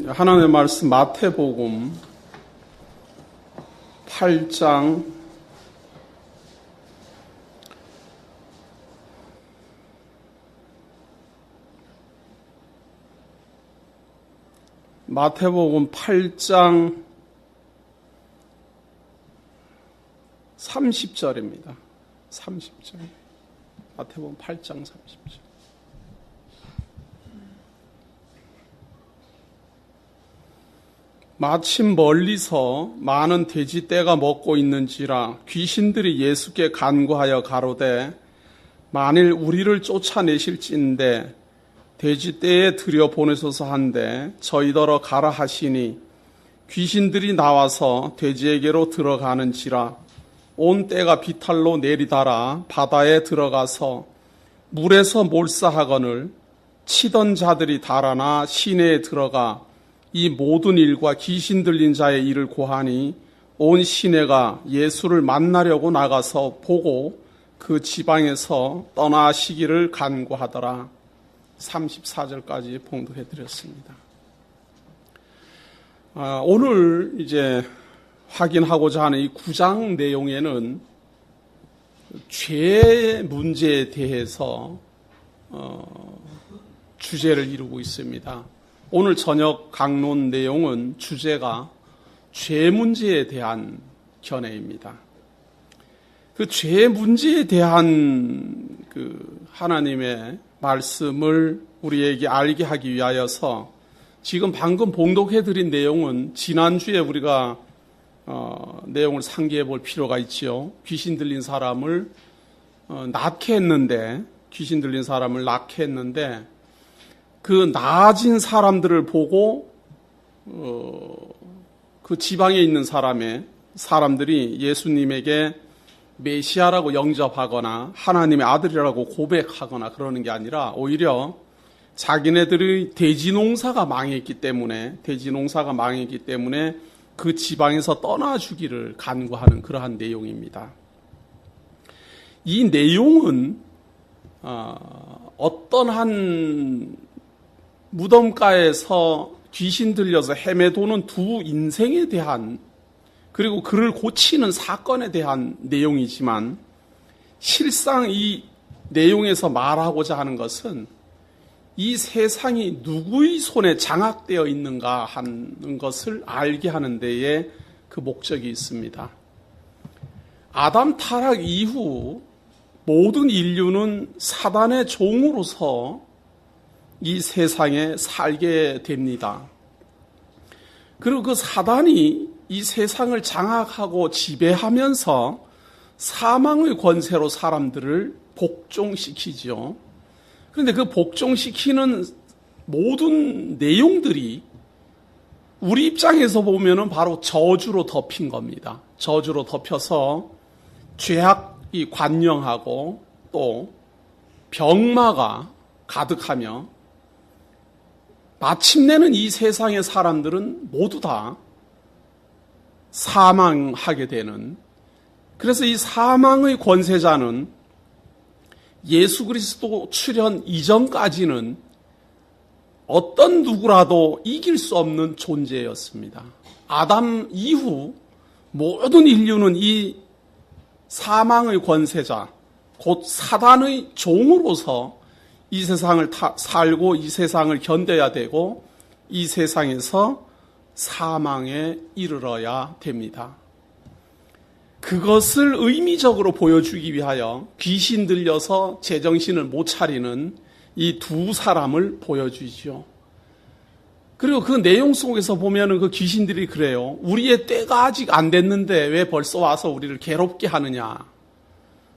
하나님의 말씀 마태복음 8장 30절입니다. 30절. 마태복음 8장 30절. 마침 멀리서 많은 돼지떼가 먹고 있는지라 귀신들이 예수께 간구하여 가로되 만일 우리를 쫓아내실진데 돼지떼에 들여보내소서 한데 저희더러 가라 하시니 귀신들이 나와서 돼지에게로 들어가는지라 온 떼가 비탈로 내리달아 바다에 들어가서 물에서 몰사하거늘 치던 자들이 달아나 시내에 들어가 이 모든 일과 귀신 들린 자의 일을 고하니 온 시내가 예수를 만나려고 나가서 보고 그 지방에서 떠나시기를 간구하더라. 34절까지 봉독해 드렸습니다. 오늘 이제 확인하고자 하는 이 9장 내용에는 죄의 문제에 대해서 주제를 이루고 있습니다. 오늘 저녁 강론 내용은 주제가 죄 문제에 대한 견해입니다. 그 죄 문제에 대한 그 하나님의 말씀을 우리에게 알게 하기 위하여서 지금 방금 봉독해드린 내용은 지난주에 우리가 내용을 상기해 볼 필요가 있지요. 귀신 들린 사람을 낫게 했는데 그 나아진 사람들을 보고 그 지방에 있는 사람들이 예수님에게 메시아라고 영접하거나 하나님의 아들이라고 고백하거나 그러는 게 아니라 오히려 자기네들의 돼지 농사가 망했기 때문에 그 지방에서 떠나주기를 간구하는 그러한 내용입니다. 이 내용은 어떤 한 무덤가에서 귀신 들려서 헤매도는 두 인생에 대한 그리고 그를 고치는 사건에 대한 내용이지만 실상 이 내용에서 말하고자 하는 것은 이 세상이 누구의 손에 장악되어 있는가 하는 것을 알게 하는 데에 그 목적이 있습니다. 아담 타락 이후 모든 인류는 사단의 종으로서 이 세상에 살게 됩니다. 그리고 그 사단이 이 세상을 장악하고 지배하면서 사망의 권세로 사람들을 복종시키죠. 그런데 그 복종시키는 모든 내용들이 우리 입장에서 보면은 바로 저주로 덮인 겁니다. 저주로 덮여서 죄악이 관영하고 또 병마가 가득하며 마침내는 이 세상의 사람들은 모두 다 사망하게 되는, 그래서 이 사망의 권세자는 예수 그리스도 출현 이전까지는 어떤 누구라도 이길 수 없는 존재였습니다. 아담 이후 모든 인류는 이 사망의 권세자, 곧 사단의 종으로서 이 세상을 살고 이 세상을 견뎌야 되고 이 세상에서 사망에 이르러야 됩니다. 그것을 의미적으로 보여주기 위하여 귀신 들려서 제정신을 못 차리는 이 두 사람을 보여주죠. 그리고 그 내용 속에서 보면은 그 귀신들이 그래요. 우리의 때가 아직 안 됐는데 왜 벌써 와서 우리를 괴롭게 하느냐.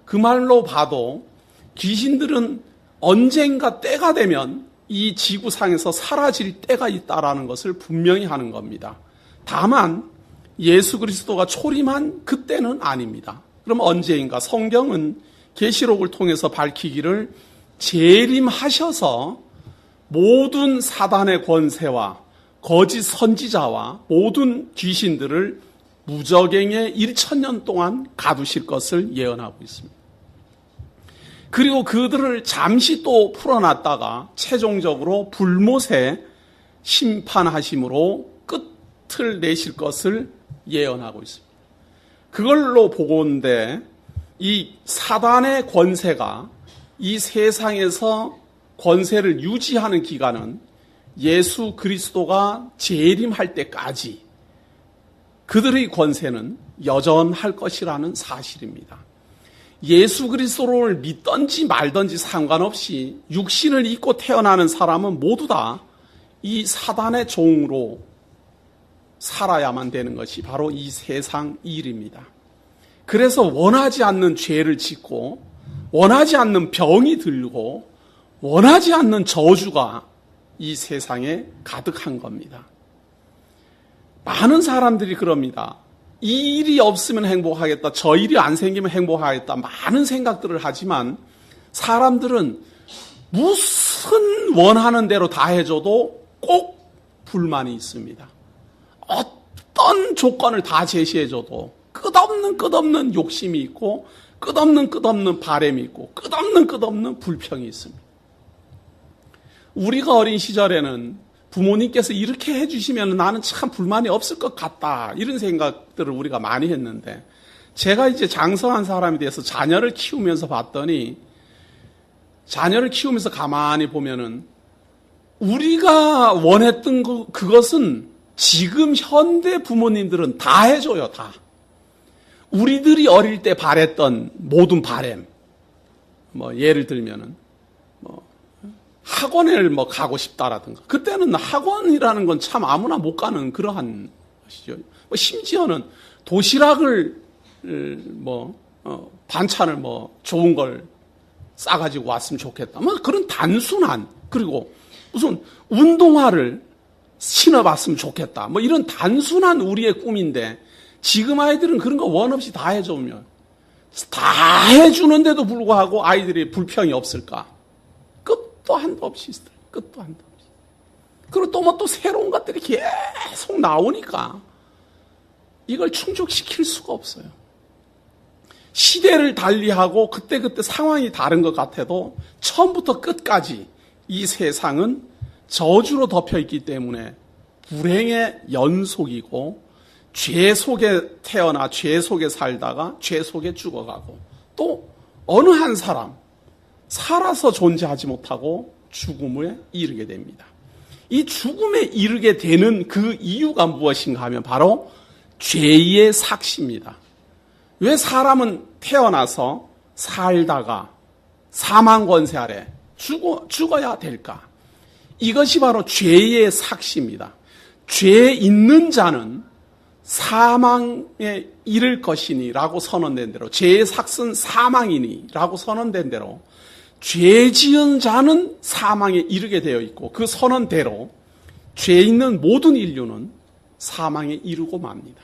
그 말로 봐도 귀신들은 언젠가 때가 되면 이 지구상에서 사라질 때가 있다라는 것을 분명히 하는 겁니다. 다만 예수 그리스도가 초림한 그때는 아닙니다. 그럼 언제인가? 성경은 계시록을 통해서 밝히기를 재림하셔서 모든 사단의 권세와 거짓 선지자와 모든 귀신들을 무저갱에 1000년 동안 가두실 것을 예언하고 있습니다. 그리고 그들을 잠시 또 풀어놨다가 최종적으로 불못에 심판하심으로 끝을 내실 것을 예언하고 있습니다. 그걸로 보고인데 이 사단의 권세가 이 세상에서 권세를 유지하는 기간은 예수 그리스도가 재림할 때까지 그들의 권세는 여전할 것이라는 사실입니다. 예수 그리스도를 믿든지 말든지 상관없이 육신을 입고 태어나는 사람은 모두 다 이 사단의 종으로 살아야만 되는 것이 바로 이 세상 일입니다. 그래서 원하지 않는 죄를 짓고 원하지 않는 병이 들고 원하지 않는 저주가 이 세상에 가득한 겁니다. 많은 사람들이 그럽니다. 이 일이 없으면 행복하겠다. 저 일이 안 생기면 행복하겠다. 많은 생각들을 하지만 사람들은 무슨 원하는 대로 다 해줘도 꼭 불만이 있습니다. 어떤 조건을 다 제시해줘도 끝없는 욕심이 있고 끝없는 바람이 있고 끝없는 불평이 있습니다. 우리가 어린 시절에는 부모님께서 이렇게 해주시면 나는 참 불만이 없을 것 같다 이런 생각들을 우리가 많이 했는데 제가 이제 장성한 사람이 돼서 자녀를 키우면서 봤더니 자녀를 키우면서 가만히 보면은 우리가 원했던 그것은 지금 현대 부모님들은 다 해줘요. 다. 우리들이 어릴 때 바랬던 모든 바람 예를 들면은 학원을 가고 싶다라든가 그때는 학원이라는 건 참 아무나 못 가는 그러한 것이죠. 심지어는 도시락을 반찬을 좋은 걸 싸가지고 왔으면 좋겠다. 그런 단순한 그리고 무슨 운동화를 신어봤으면 좋겠다. 이런 단순한 우리의 꿈인데 지금 아이들은 그런 거 원 없이 다 해주면 다 해주는데도 불구하고 아이들이 불평이 없을까? 끝도 한도 없이 있어요. 끝도 한도 없이. 그리고 또 새로운 것들이 계속 나오니까 이걸 충족시킬 수가 없어요. 시대를 달리하고 그때그때 상황이 다른 것 같아도 처음부터 끝까지 이 세상은 저주로 덮여있기 때문에 불행의 연속이고 죄 속에 태어나 죄 속에 살다가 죄 속에 죽어가고 또 어느 한 사람 살아서 존재하지 못하고 죽음에 이르게 됩니다. 이 죽음에 이르게 되는 그 이유가 무엇인가 하면 바로 죄의 삭시입니다. 왜 사람은 태어나서 살다가 사망 권세 아래 죽어야 될까? 이것이 바로 죄의 삭시입니다. 죄 있는 자는 사망에 이를 것이니라고 선언된 대로 죄의 삭은 사망이니라고 선언된 대로 죄 지은 자는 사망에 이르게 되어 있고 그 선언대로 죄 있는 모든 인류는 사망에 이르고 맙니다.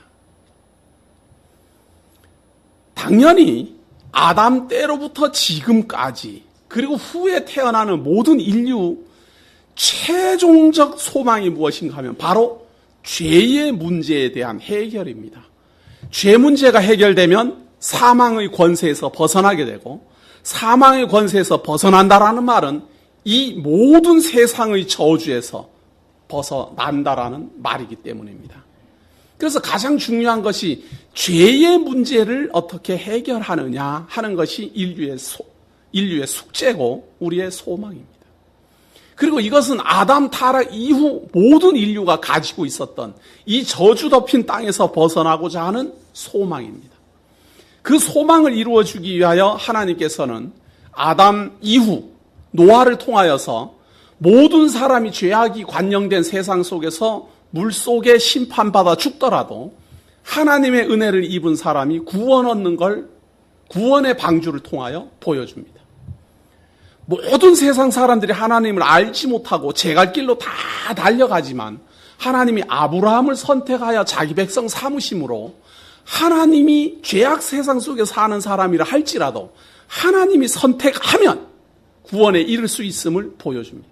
당연히 아담 때로부터 지금까지 그리고 후에 태어나는 모든 인류 최종적 소망이 무엇인가 하면 바로 죄의 문제에 대한 해결입니다. 죄 문제가 해결되면 사망의 권세에서 벗어나게 되고 사망의 권세에서 벗어난다라는 말은 이 모든 세상의 저주에서 벗어난다라는 말이기 때문입니다. 그래서 가장 중요한 것이 죄의 문제를 어떻게 해결하느냐 하는 것이 인류의 숙제고 우리의 소망입니다. 그리고 이것은 아담 타락 이후 모든 인류가 가지고 있었던 이 저주 덮인 땅에서 벗어나고자 하는 소망입니다. 그 소망을 이루어주기 위하여 하나님께서는 아담 이후 노아를 통하여서 모든 사람이 죄악이 관영된 세상 속에서 물속에 심판받아 죽더라도 하나님의 은혜를 입은 사람이 구원 얻는 걸 구원의 방주를 통하여 보여줍니다. 모든 세상 사람들이 하나님을 알지 못하고 제 갈 길로 다 달려가지만 하나님이 아브라함을 선택하여 자기 백성 삼으심으로 하나님이 죄악 세상 속에 사는 사람이라 할지라도 하나님이 선택하면 구원에 이를 수 있음을 보여줍니다.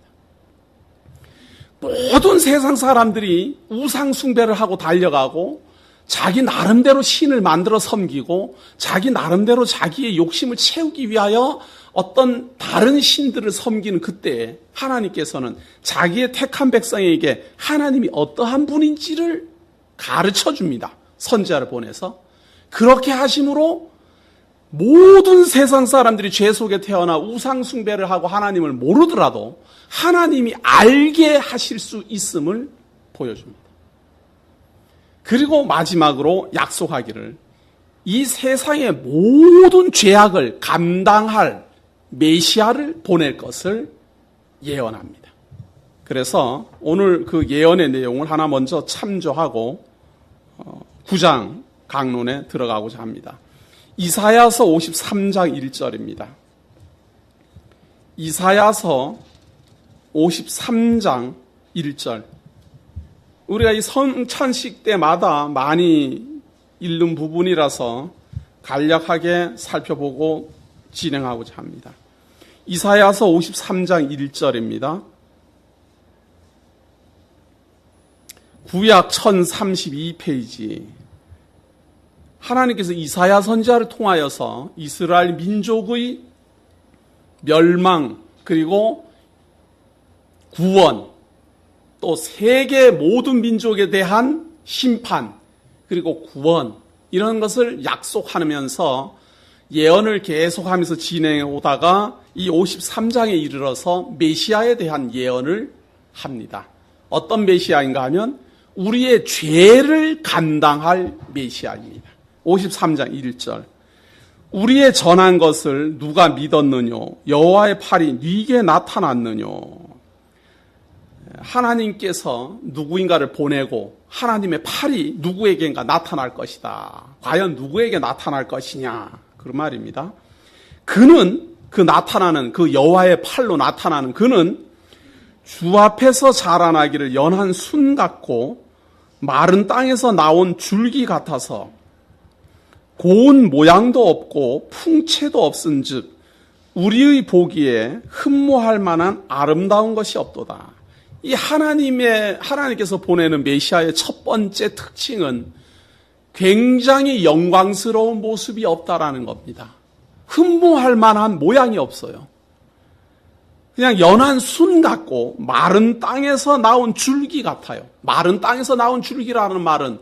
모든 세상 사람들이 우상 숭배를 하고 달려가고 자기 나름대로 신을 만들어 섬기고 자기 나름대로 자기의 욕심을 채우기 위하여 어떤 다른 신들을 섬기는 그때에 하나님께서는 자기의 택한 백성에게 하나님이 어떠한 분인지를 가르쳐 줍니다. 선지자를 보내서. 그렇게 하심으로 모든 세상 사람들이 죄 속에 태어나 우상 숭배를 하고 하나님을 모르더라도 하나님이 알게 하실 수 있음을 보여줍니다. 그리고 마지막으로 약속하기를 이 세상의 모든 죄악을 감당할 메시아를 보낼 것을 예언합니다. 그래서 오늘 그 예언의 내용을 하나 먼저 참조하고 9장 강론에 들어가고자 합니다. 이사야서 53장 1절입니다. 이사야서 53장 1절. 우리가 이 성찬식 때마다 많이 읽는 부분이라서 간략하게 살펴보고 진행하고자 합니다. 이사야서 53장 1절입니다. 구약 1032페이지. 하나님께서 이사야 선지자를 통하여서 이스라엘 민족의 멸망 그리고 구원 또 세계 모든 민족에 대한 심판 그리고 구원 이런 것을 약속하면서 예언을 계속하면서 진행해 오다가 이 53장에 이르러서 메시아에 대한 예언을 합니다. 어떤 메시아인가 하면 우리의 죄를 감당할 메시아입니다. 53장 1절. 우리의 전한 것을 누가 믿었느뇨? 여호와의 팔이 네게 나타났느뇨? 하나님께서 누구인가를 보내고 하나님의 팔이 누구에게인가 나타날 것이다. 과연 누구에게 나타날 것이냐? 그런 말입니다. 그는 그 나타나는 그 여호와의 팔로 나타나는 그는 주 앞에서 자라나기를 연한 순 같고 마른 땅에서 나온 줄기 같아서 고운 모양도 없고 풍채도 없은즉 우리의 보기에 흠모할 만한 아름다운 것이 없도다. 이 하나님께서 보내는 메시아의 첫 번째 특징은 굉장히 영광스러운 모습이 없다라는 겁니다. 흠모할 만한 모양이 없어요. 그냥 연한 순 같고 마른 땅에서 나온 줄기 같아요. 마른 땅에서 나온 줄기라는 말은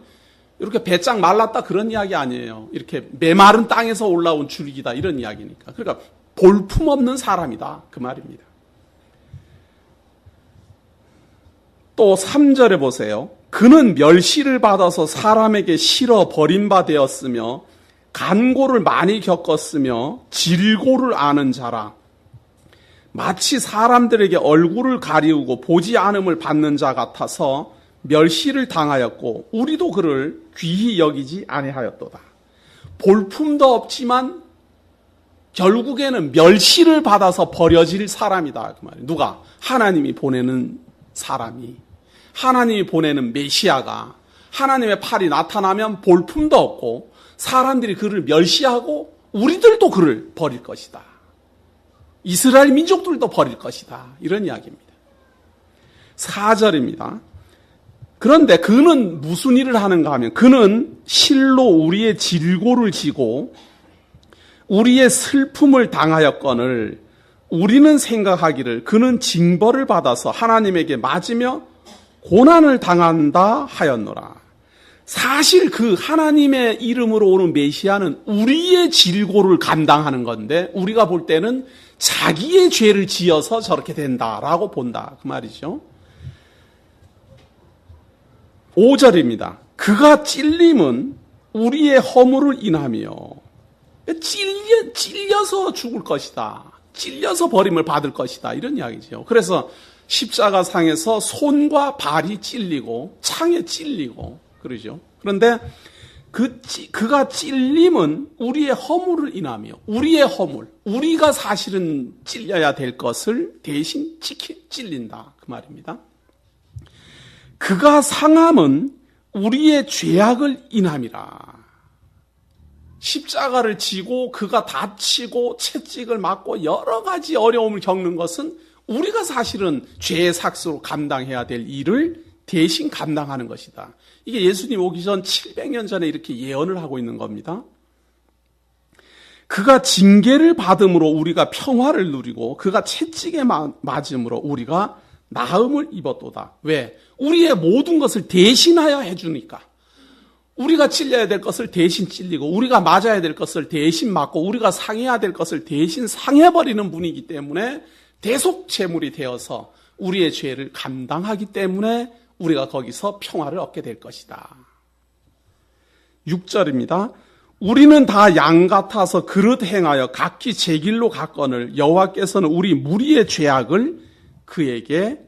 이렇게 배짱 말랐다 그런 이야기 아니에요. 이렇게 메마른 땅에서 올라온 줄기다 이런 이야기니까. 그러니까 볼품없는 사람이다 그 말입니다. 또 3절에 보세요. 그는 멸시를 받아서 사람에게 실어 버림바 되었으며 간고를 많이 겪었으며 질고를 아는 자라. 마치 사람들에게 얼굴을 가리우고 보지 않음을 받는 자 같아서 멸시를 당하였고 우리도 그를 귀히 여기지 아니하였도다. 볼품도 없지만 결국에는 멸시를 받아서 버려질 사람이다 그 말이에요. 누가? 하나님이 보내는 사람이, 하나님이 보내는 메시아가 하나님의 팔이 나타나면 볼품도 없고 사람들이 그를 멸시하고 우리들도 그를 버릴 것이다. 이스라엘 민족들도 버릴 것이다. 이런 이야기입니다. 4절입니다. 그런데 그는 무슨 일을 하는가 하면 그는 실로 우리의 질고를 지고 우리의 슬픔을 당하였거늘 우리는 생각하기를 그는 징벌을 받아서 하나님에게 맞으며 고난을 당한다 하였노라. 사실 그 하나님의 이름으로 오는 메시아는 우리의 질고를 감당하는 건데 우리가 볼 때는 자기의 죄를 지어서 저렇게 된다라고 본다 그 말이죠. 5절입니다. 그가 찔림은 우리의 허물을 인하며 찔려서 죽을 것이다. 찔려서 버림을 받을 것이다. 이런 이야기죠. 그래서 십자가 상에서 손과 발이 찔리고 창에 찔리고 그러죠. 그런데 그가 찔림은 우리의 허물을 인하며 우리의 허물, 우리가 사실은 찔려야 될 것을 대신 찔린다. 그 말입니다. 그가 상함은 우리의 죄악을 인함이라. 십자가를 지고 그가 다치고 채찍을 맞고 여러 가지 어려움을 겪는 것은 우리가 사실은 죄의 삭스로 감당해야 될 일을 대신 감당하는 것이다. 이게 예수님 오기 전 700년 전에 이렇게 예언을 하고 있는 겁니다. 그가 징계를 받음으로 우리가 평화를 누리고 그가 채찍에 맞음으로 우리가 나음을 입었도다. 왜? 우리의 모든 것을 대신하여 해주니까. 우리가 찔려야 될 것을 대신 찔리고 우리가 맞아야 될 것을 대신 맞고 우리가 상해야 될 것을 대신 상해버리는 분이기 때문에 대속제물이 되어서 우리의 죄를 감당하기 때문에 우리가 거기서 평화를 얻게 될 것이다. 6절입니다. 우리는 다 양 같아서 그릇 행하여 각기 제 길로 갔거늘 여호와께서는 우리 무리의 죄악을 그에게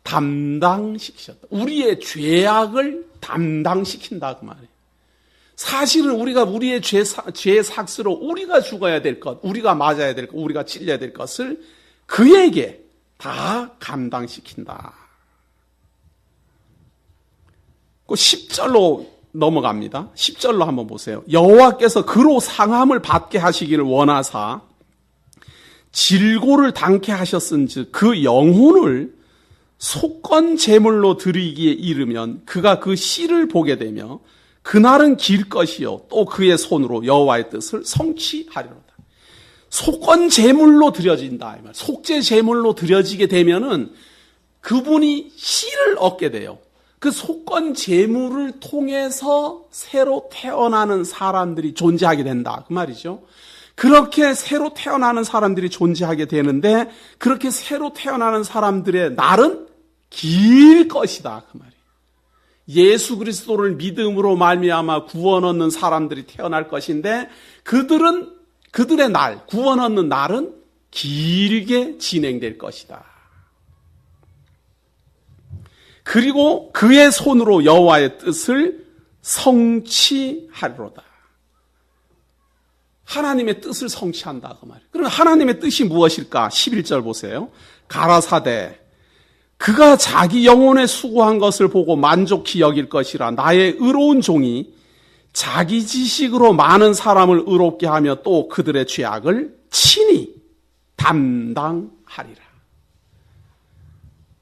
담당시키셨다. 우리의 죄악을 담당시킨다 그 말이에요. 사실은 우리가 우리의 죄의 삭스로 우리가 죽어야 될 것, 우리가 맞아야 될 것, 우리가 찔려야 될 것을 그에게 다 감당시킨다. 그 10절로 넘어갑니다. 10절로 한번 보세요. 여호와께서 그로 상함을 받게 하시기를 원하사 질고를 당케 하셨은즉 그 영혼을 속건 제물로 드리기에 이르면 그가 그 씨를 보게 되며 그날은 길 것이요 또 그의 손으로 여호와의 뜻을 성취하리로다. 속건 제물로 드려진다. 속죄 제물로 드려지게 되면은 그분이 씨를 얻게 돼요. 그 속건 제물을 통해서 새로 태어나는 사람들이 존재하게 된다. 그 말이죠. 그렇게 새로 태어나는 사람들이 존재하게 되는데 그렇게 새로 태어나는 사람들의 날은 길 것이다. 그 말이에요. 예수 그리스도를 믿음으로 말미암아 구원 얻는 사람들이 태어날 것인데 그들의 날, 구원 얻는 날은 길게 진행될 것이다. 그리고 그의 손으로 여호와의 뜻을 성취하리로다. 하나님의 뜻을 성취한다 그 말이에요. 그럼 하나님의 뜻이 무엇일까? 11절 보세요. 가라사대 그가 자기 영혼에 수고한 것을 보고 만족히 여길 것이라. 나의 의로운 종이 자기 지식으로 많은 사람을 의롭게 하며 또 그들의 죄악을 친히 담당하리라.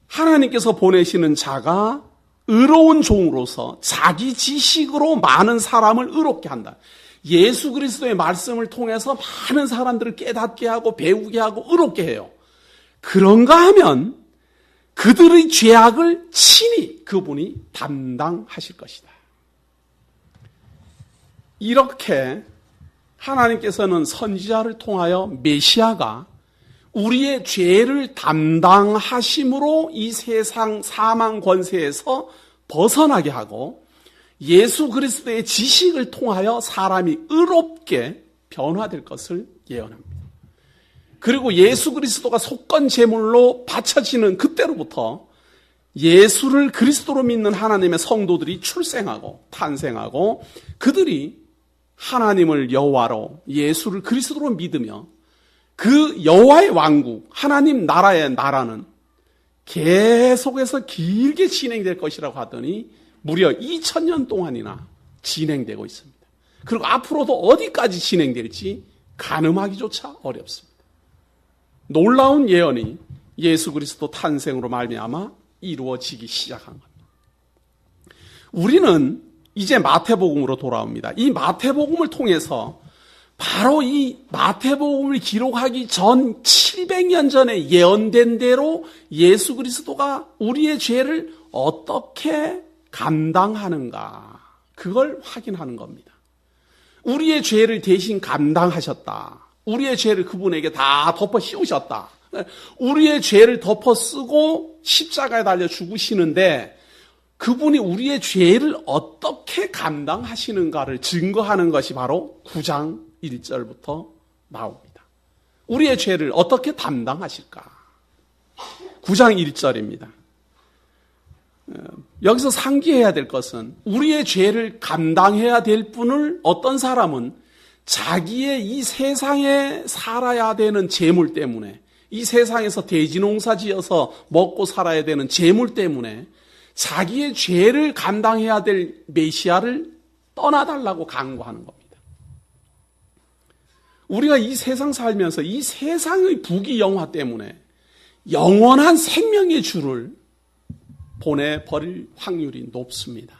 하나님께서 보내시는 자가 의로운 종으로서 자기 지식으로 많은 사람을 의롭게 한다. 예수 그리스도의 말씀을 통해서 많은 사람들을 깨닫게 하고 배우게 하고 의롭게 해요. 그런가 하면 그들의 죄악을 친히 그분이 담당하실 것이다. 이렇게 하나님께서는 선지자를 통하여 메시아가 우리의 죄를 담당하심으로 이 세상 사망 권세에서 벗어나게 하고 예수 그리스도의 지식을 통하여 사람이 의롭게 변화될 것을 예언합니다. 그리고 예수 그리스도가 속건 제물로 바쳐지는 그때로부터 예수를 그리스도로 믿는 하나님의 성도들이 출생하고 탄생하고 그들이 하나님을 여호와로 예수를 그리스도로 믿으며 그 여호와의 왕국, 하나님 나라의 나라는 계속해서 길게 진행될 것이라고 하더니 무려 2000년 동안이나 진행되고 있습니다. 그리고 앞으로도 어디까지 진행될지 가늠하기조차 어렵습니다. 놀라운 예언이 예수 그리스도 탄생으로 말미암아 이루어지기 시작한 겁니다. 우리는 이제 마태복음으로 돌아옵니다. 이 마태복음을 통해서 바로 이 마태복음을 기록하기 전 700년 전에 예언된 대로 예수 그리스도가 우리의 죄를 어떻게 감당하는가 그걸 확인하는 겁니다. 우리의 죄를 대신 감당하셨다. 우리의 죄를 그분에게 다 덮어 씌우셨다. 우리의 죄를 덮어 쓰고 십자가에 달려 죽으시는데 그분이 우리의 죄를 어떻게 감당하시는가를 증거하는 것이 바로 9장 1절부터 나옵니다. 우리의 죄를 어떻게 담당하실까? 9장 1절입니다. 여기서 상기해야 될 것은 우리의 죄를 감당해야 될 분을 어떤 사람은 자기의 이 세상에 살아야 되는 재물 때문에 이 세상에서 대지농사 지어서 먹고 살아야 되는 재물 때문에 자기의 죄를 감당해야 될 메시아를 떠나달라고 강구하는 겁니다. 우리가 이 세상 살면서 이 세상의 부귀영화 때문에 영원한 생명의 주를 보내버릴 확률이 높습니다.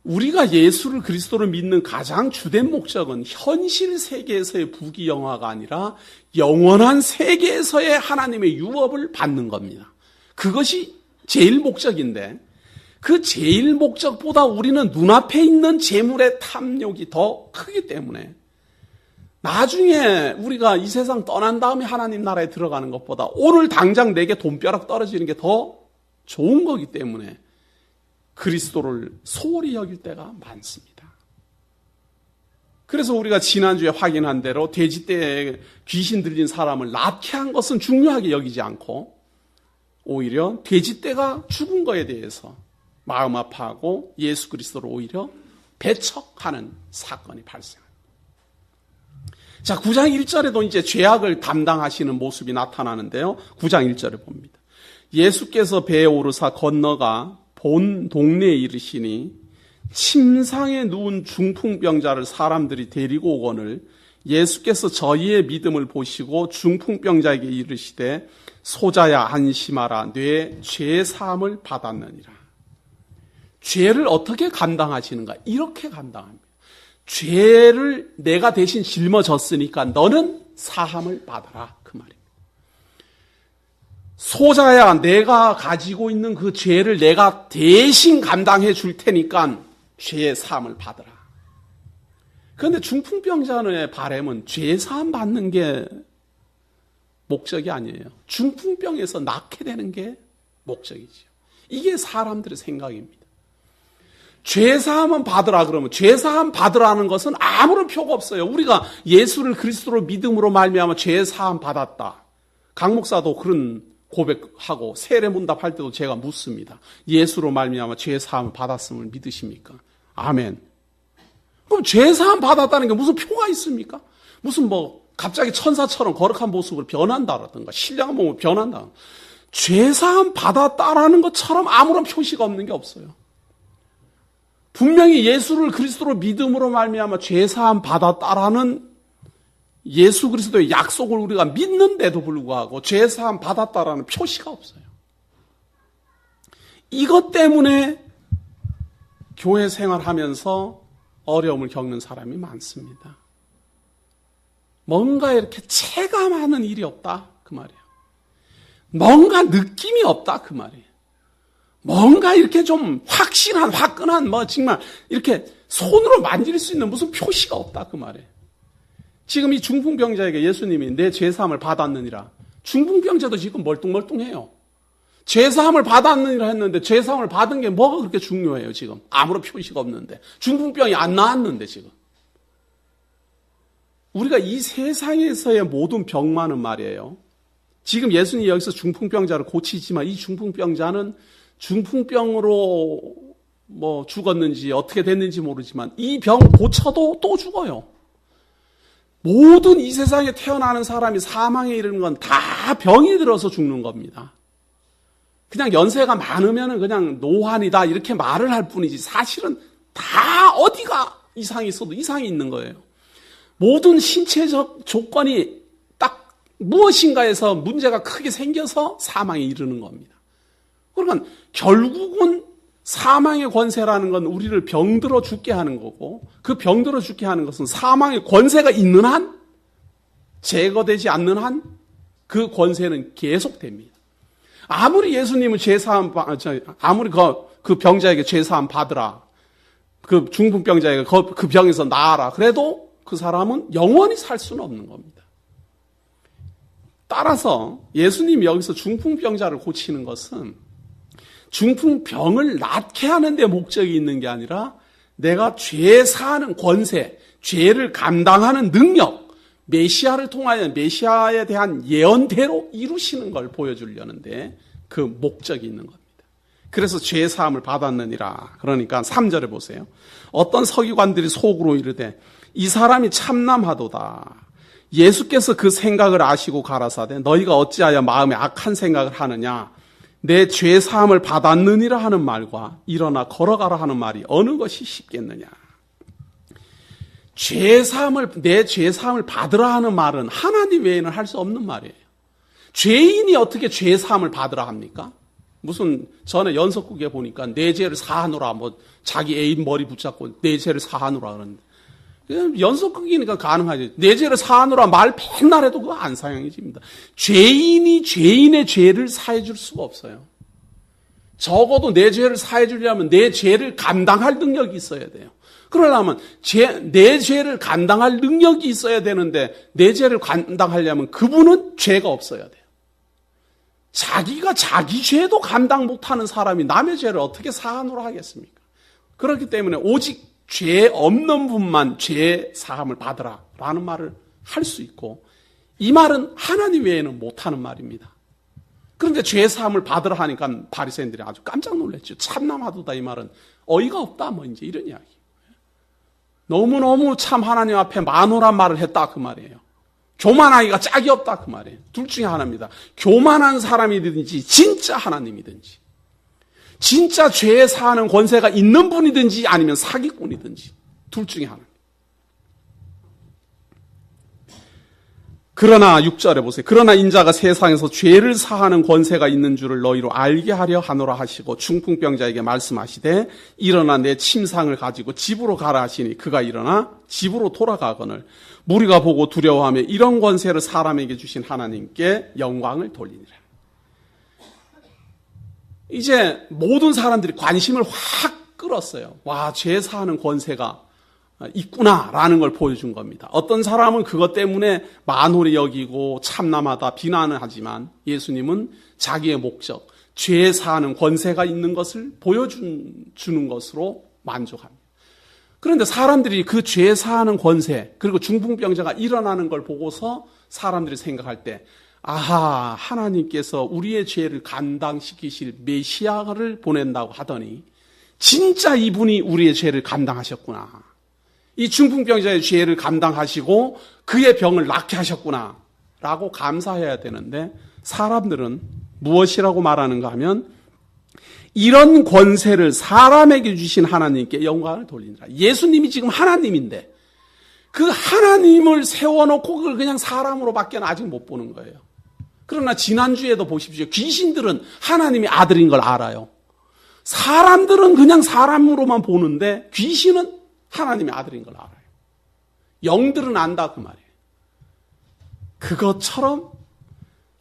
우리가 예수를 그리스도를 믿는 가장 주된 목적은 현실 세계에서의 부귀영화가 아니라 영원한 세계에서의 하나님의 유업을 받는 겁니다. 그것이 제일 목적인데 그 제일 목적보다 우리는 눈앞에 있는 재물의 탐욕이 더 크기 때문에 나중에 우리가 이 세상 떠난 다음에 하나님 나라에 들어가는 것보다 오늘 당장 내게 돈벼락 떨어지는 게 더 좋은 거기 때문에 그리스도를 소홀히 여길 때가 많습니다. 그래서 우리가 지난주에 확인한 대로 돼지떼에 귀신 들린 사람을 낫게 한 것은 중요하게 여기지 않고 오히려 돼지떼가 죽은 거에 대해서 마음 아파하고 예수 그리스도를 오히려 배척하는 사건이 발생합니다. 자, 9장 1절에도 이제 죄악을 담당하시는 모습이 나타나는데요. 9장 1절을 봅니다. 예수께서 배에 오르사 건너가 본 동네에 이르시니 침상에 누운 중풍병자를 사람들이 데리고 오거늘 예수께서 저희의 믿음을 보시고 중풍병자에게 이르시되 소자야 안심하라 네 죄 사함을 받았느니라. 죄를 어떻게 감당하시는가? 이렇게 감당합니다. 죄를 내가 대신 짊어졌으니까 너는 사함을 받아라 그 말입니다. 소자야 내가 가지고 있는 그 죄를 내가 대신 감당해 줄 테니까 죄의 사함을 받으라. 그런데 중풍병자의 바람은 죄 사함 받는 게 목적이 아니에요. 중풍병에서 낫게 되는 게 목적이죠. 이게 사람들의 생각입니다. 죄 사함은 받으라 그러면 죄 사함 받으라는 것은 아무런 표가 없어요. 우리가 예수를 그리스도로 믿음으로 말미암아 죄 사함 받았다. 강 목사도 그런 고백하고 세례문답할 때도 제가 묻습니다. 예수로 말미암아 죄 사함을 받았음을 믿으십니까? 아멘. 그럼 죄 사함 받았다는 게 무슨 표가 있습니까? 무슨 뭐 갑자기 천사처럼 거룩한 모습으로 변한다라든가 신령한 몸으로 변한다. 죄 사함 받았다라는 것처럼 아무런 표시가 없는 게 없어요. 분명히 예수를 그리스도로 믿음으로 말미암아 죄 사함 받았다라는 예수 그리스도의 약속을 우리가 믿는데도 불구하고 죄 사함 받았다라는 표시가 없어요. 이것 때문에 교회 생활하면서 어려움을 겪는 사람이 많습니다. 뭔가 이렇게 체감하는 일이 없다 그 말이에요. 뭔가 느낌이 없다 그 말이에요. 뭔가 이렇게 좀 확신한 화끈한 뭐 정말 이렇게 손으로 만질 수 있는 무슨 표시가 없다 그 말이에요. 지금 이 중풍병자에게 예수님이 내 죄사함을 받았느니라. 중풍병자도 지금 멀뚱멀뚱해요. 죄사함을 받았느니라 했는데 죄사함을 받은 게 뭐가 그렇게 중요해요 지금. 아무런 표시가 없는데. 중풍병이 안 나았는데 지금. 우리가 이 세상에서의 모든 병만은 말이에요. 지금 예수님이 여기서 중풍병자를 고치지만 이 중풍병자는 중풍병으로 뭐 죽었는지 어떻게 됐는지 모르지만 이 병 고쳐도 또 죽어요. 모든 이 세상에 태어나는 사람이 사망에 이르는 건 다 병이 들어서 죽는 겁니다. 그냥 연세가 많으면 그냥 노환이다 이렇게 말을 할 뿐이지 사실은 다 어디가 이상이 있어도 이상이 있는 거예요. 모든 신체적 조건이 딱 무엇인가에서 문제가 크게 생겨서 사망에 이르는 겁니다. 그러니까 결국은 사망의 권세라는 건 우리를 병들어 죽게 하는 거고 그 병들어 죽게 하는 것은 사망의 권세가 있는 한 제거되지 않는 한 그 권세는 계속됩니다. 아무리 예수님은 죄사함 아무리 그 병자에게 죄사함 받으라 그 중풍병자에게 그 병에서 나아라 그래도 그 사람은 영원히 살 수는 없는 겁니다. 따라서 예수님이 여기서 중풍병자를 고치는 것은 중풍병을 낫게 하는 데 목적이 있는 게 아니라 내가 죄 사하는 권세, 죄를 감당하는 능력, 메시아를 통하여 메시아에 대한 예언대로 이루시는 걸 보여주려는데 그 목적이 있는 겁니다. 그래서 죄 사함을 받았느니라. 그러니까 3절에 보세요. 어떤 서기관들이 속으로 이르되 이 사람이 참남하도다. 예수께서 그 생각을 아시고 가라사대 너희가 어찌하여 마음에 악한 생각을 하느냐. 내 죄 사함을 받았느니라 하는 말과 일어나 걸어가라 하는 말이 어느 것이 쉽겠느냐. 내 죄 사함을 받으라 하는 말은 하나님 외에는 할 수 없는 말이에요. 죄인이 어떻게 죄 사함을 받으라 합니까? 무슨 전에 연속극에 보니까 내 죄를 사하노라, 뭐 자기 애인 머리 붙잡고 내 죄를 사하노라 그러는데, 연속극이니까 가능하지. 내 죄를 사하노라 말 맨날 해도 그거 안 사용해집니다. 죄인이 죄인의 죄를 사해줄 수가 없어요. 적어도 내 죄를 사해주려면 내 죄를 감당할 능력이 있어야 돼요. 그러려면 내 죄를 감당할 능력이 있어야 되는데, 내 죄를 감당하려면 그분은 죄가 없어야 돼요. 자기가 자기 죄도 감당 못하는 사람이 남의 죄를 어떻게 사하노라 하겠습니까? 그렇기 때문에 오직 죄 없는 분만 죄 사함을 받으라 라는 말을 할 수 있고, 이 말은 하나님 외에는 못하는 말입니다. 그런데 죄 사함을 받으라 하니까 바리새인들이 아주 깜짝 놀랐죠. 참남하도다, 이 말은 어이가 없다, 뭐 이제 이런 이야기. 너무너무 참 하나님 앞에 만호란 말을 했다, 그 말이에요. 교만하기가 짝이 없다, 그 말이에요. 둘 중에 하나입니다. 교만한 사람이든지 진짜 하나님이든지, 진짜 죄 사하는 권세가 있는 분이든지 아니면 사기꾼이든지, 둘 중에 하나. 그러나 6절에 보세요. 그러나 인자가 세상에서 죄를 사하는 권세가 있는 줄을 너희로 알게 하려 하노라 하시고, 중풍병자에게 말씀하시되 일어나 내 침상을 가지고 집으로 가라 하시니 그가 일어나 집으로 돌아가거늘 무리가 보고 두려워하며 이런 권세를 사람에게 주신 하나님께 영광을 돌리니라. 이제 모든 사람들이 관심을 확 끌었어요. 와, 죄 사하는 권세가 있구나라는 걸 보여준 겁니다. 어떤 사람은 그것 때문에 만홀히 여기고 참남하다 비난을 하지만, 예수님은 자기의 목적, 죄 사하는 권세가 있는 것을 보여주는 것으로 만족합니다. 그런데 사람들이 그 죄 사하는 권세, 그리고 중풍병자가 일어나는 걸 보고서 사람들이 생각할 때, 아하, 하나님께서 우리의 죄를 감당시키실 메시아를 보낸다고 하더니 진짜 이분이 우리의 죄를 감당하셨구나. 이 중풍병자의 죄를 감당하시고 그의 병을 낫게 하셨구나 라고 감사해야 되는데, 사람들은 무엇이라고 말하는가 하면 이런 권세를 사람에게 주신 하나님께 영광을 돌리니라. 예수님이 지금 하나님인데 그 하나님을 세워놓고 그걸 그냥 사람으로밖에 아직 못 보는 거예요. 그러나 지난주에도 보십시오. 귀신들은 하나님이 아들인 걸 알아요. 사람들은 그냥 사람으로만 보는데 귀신은 하나님의 아들인 걸 알아요. 영들은 안다, 그 말이에요. 그것처럼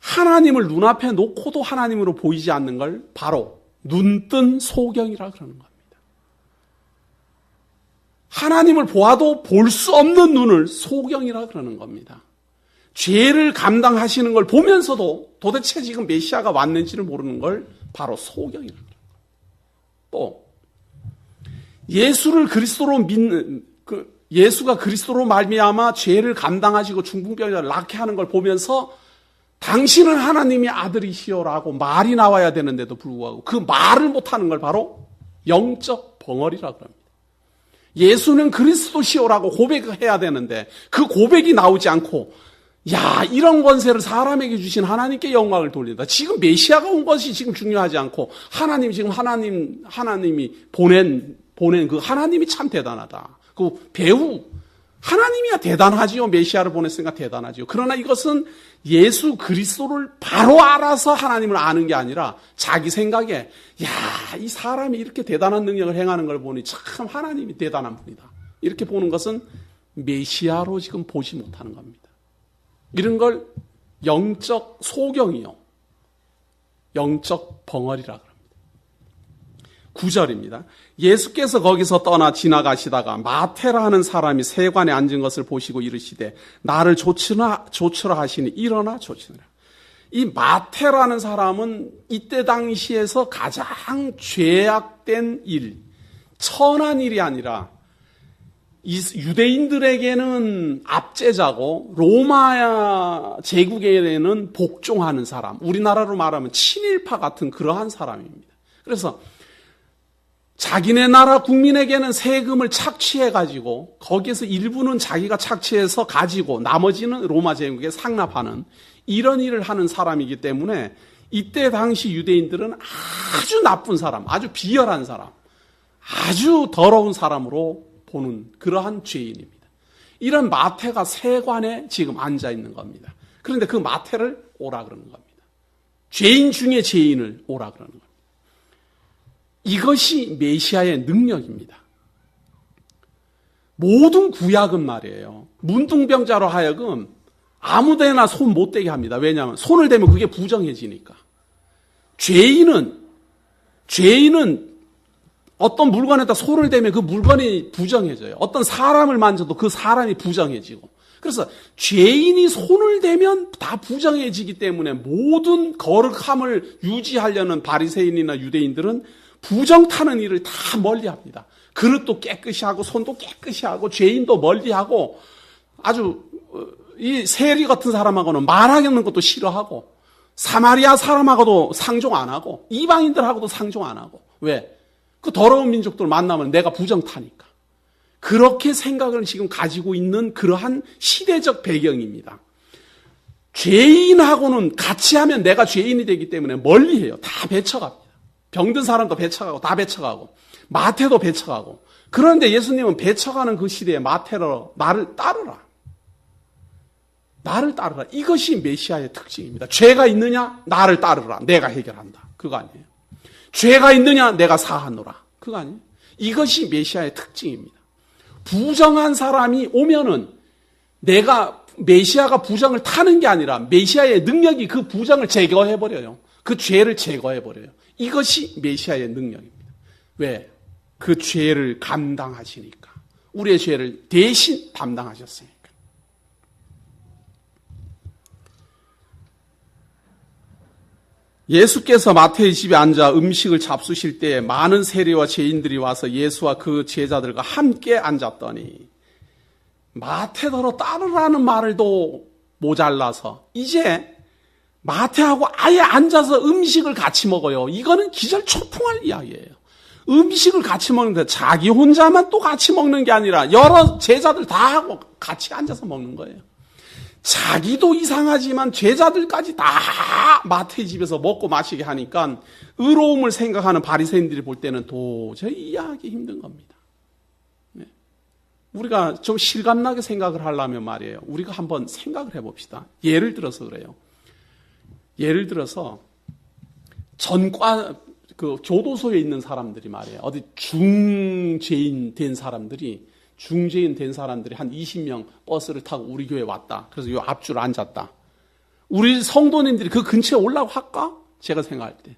하나님을 눈앞에 놓고도 하나님으로 보이지 않는 걸 바로 눈뜬 소경이라 그러는 겁니다. 하나님을 보아도 볼 수 없는 눈을 소경이라 그러는 겁니다. 죄를 감당하시는 걸 보면서도 도대체 지금 메시아가 왔는지를 모르는 걸 바로 소경이라 그래요. 또 예수를 그리스도로 믿는, 예수가 그리스도로 말미암아 죄를 감당하시고 중풍병자를 낫게 하는 걸 보면서 당신은 하나님의 아들이시오라고 말이 나와야 되는데도 불구하고 그 말을 못하는 걸 바로 영적 벙어리라고 합니다. 예수는 그리스도시오라고 고백해야 되는데 그 고백이 나오지 않고, 야, 이런 권세를 사람에게 주신 하나님께 영광을 돌린다. 지금 메시아가 온 것이 지금 중요하지 않고 하나님, 지금 하나님이 보낸 그 하나님이 참 대단하다. 그 배우 하나님이야 대단하지요. 메시아를 보냈으니까 대단하지요. 그러나 이것은 예수 그리스도를 바로 알아서 하나님을 아는 게 아니라 자기 생각에, 야, 이 사람이 이렇게 대단한 능력을 행하는 걸 보니 참 하나님이 대단한 분이다. 이렇게 보는 것은 메시아로 지금 보지 못하는 겁니다. 이런 걸 영적 소경이요, 영적 벙어리라 그럽니다. 9절입니다. 예수께서 거기서 떠나 지나가시다가 마태라 하는 사람이 세관에 앉은 것을 보시고 이르시되 나를 조치라 하시니 일어나 조치느라. 이 마태라는 사람은 이때 당시에서 가장 죄악된 일, 천한 일이 아니라 유대인들에게는 압제자고 로마 제국에는 복종하는 사람, 우리나라로 말하면 친일파 같은 그러한 사람입니다. 그래서 자기네 나라 국민에게는 세금을 착취해가지고 거기에서 일부는 자기가 착취해서 가지고 나머지는 로마 제국에 상납하는 이런 일을 하는 사람이기 때문에 이때 당시 유대인들은 아주 나쁜 사람, 아주 비열한 사람, 아주 더러운 사람으로 보는 그러한 죄인입니다. 이런 마태가 세관에 지금 앉아 있는 겁니다. 그런데 그 마태를 오라 그러는 겁니다. 죄인 중에 죄인을 오라 그러는 겁니다. 이것이 메시아의 능력입니다. 모든 구약은 말이에요. 문둥병자로 하여금 아무데나 손 못 대게 합니다. 왜냐하면 손을 대면 그게 부정해지니까. 죄인은 어떤 물건에다 손을 대면 그 물건이 부정해져요. 어떤 사람을 만져도 그 사람이 부정해지고. 그래서 죄인이 손을 대면 다 부정해지기 때문에 모든 거룩함을 유지하려는 바리새인이나 유대인들은 부정 타는 일을 다 멀리합니다. 그릇도 깨끗이 하고 손도 깨끗이 하고 죄인도 멀리하고 아주 이 세리 같은 사람하고는 말하는 것도 싫어하고 사마리아 사람하고도 상종 안 하고 이방인들하고도 상종 안 하고. 왜? 그 더러운 민족들 만나면 내가 부정 타니까. 그렇게 생각을 지금 가지고 있는 그러한 시대적 배경입니다. 죄인하고는 같이 하면 내가 죄인이 되기 때문에 멀리해요. 다 배쳐갑니다. 병든 사람도 배쳐가고 다 배쳐가고 마태도 배쳐가고. 그런데 예수님은 배쳐가는 그 시대에 마태로 나를 따르라. 나를 따르라. 이것이 메시아의 특징입니다. 죄가 있느냐? 나를 따르라. 내가 해결한다. 그거 아니에요. 죄가 있느냐? 내가 사하노라. 그거 아니에요. 이것이 메시아의 특징입니다. 부정한 사람이 오면은 메시아가 부정을 타는 게 아니라 메시아의 능력이 그 부정을 제거해버려요. 그 죄를 제거해버려요. 이것이 메시아의 능력입니다. 왜? 그 죄를 감당하시니까. 우리의 죄를 대신 담당하셨으니까. 예수께서 마태의 집에 앉아 음식을 잡수실 때 많은 세리와 죄인들이 와서 예수와 그 제자들과 함께 앉았더니 마태더러 따르라는 말도 모자라서 이제 마태하고 아예 앉아서 음식을 같이 먹어요. 이거는 기절초풍할 이야기예요. 음식을 같이 먹는데 자기 혼자만 또 같이 먹는 게 아니라 여러 제자들 다 하고 같이 앉아서 먹는 거예요. 자기도 이상하지만 제자들까지 다 마태의 집에서 먹고 마시게 하니까 의로움을 생각하는 바리새인들이 볼 때는 도저히 이해하기 힘든 겁니다. 우리가 좀 실감나게 생각을 하려면 말이에요. 우리가 한번 생각을 해봅시다. 예를 들어서 그래요. 예를 들어서 그 교도소에 있는 사람들이 말이에요. 어디 중죄인 된 사람들이 한 20명 버스를 타고 우리 교회에 왔다. 그래서 요 앞줄 앉았다. 우리 성도님들이 그 근처에 올라고 할까? 제가 생각할 때.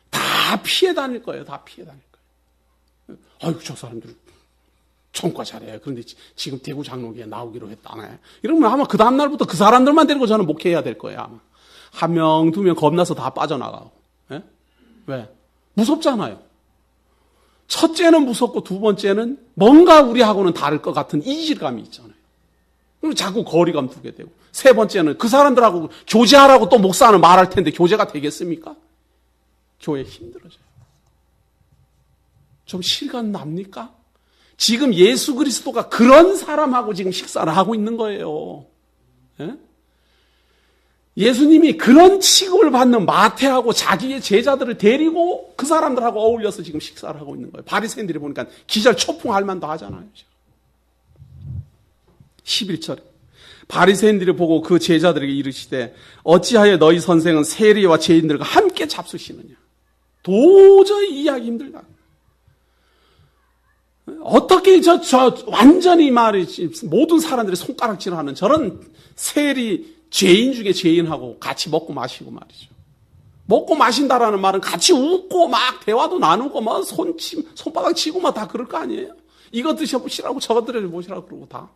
다 피해 다닐 거예요. 다 피해 다닐 거예요. 아이고, 저 사람들 청과 잘해. 그런데 지금 대구 장로교에 나오기로 했다네. 이러면 아마 그 다음날부터 그 사람들만 데리고 저는 목회해야 될 거예요. 아마. 한 명, 두 명 겁나서 다 빠져나가고. 예? 왜? 무섭잖아요. 첫째는 무섭고 두 번째는 뭔가 우리하고는 다를 것 같은 이질감이 있잖아요. 그리고 자꾸 거리감 두게 되고. 세 번째는 그 사람들하고 교제하라고 또 목사는 말할 텐데 교제가 되겠습니까? 교회 힘들어져요. 좀 실감 납니까? 지금 예수 그리스도가 그런 사람하고 지금 식사를 하고 있는 거예요. 예? 예수님이 그런 취급을 받는 마태하고 자기의 제자들을 데리고 그 사람들하고 어울려서 지금 식사를 하고 있는 거예요. 바리새인들이 보니까 기절초풍할 만도 하잖아요. 11절. 바리새인들이 보고 그 제자들에게 이르시되 어찌하여 너희 선생은 세리와 죄인들과 함께 잡수시느냐. 도저히 이해하기 힘들다. 어떻게 완전히 말이지 모든 사람들이 손가락질하는 저런 세리 죄인 중에 죄인하고 같이 먹고 마시고 말이죠. 먹고 마신다라는 말은 같이 웃고 막 대화도 나누고 막 손바닥 치고 막 다 그럴 거 아니에요. 이거 드셔보시라고 저거 드셔보시라고 그러고 다.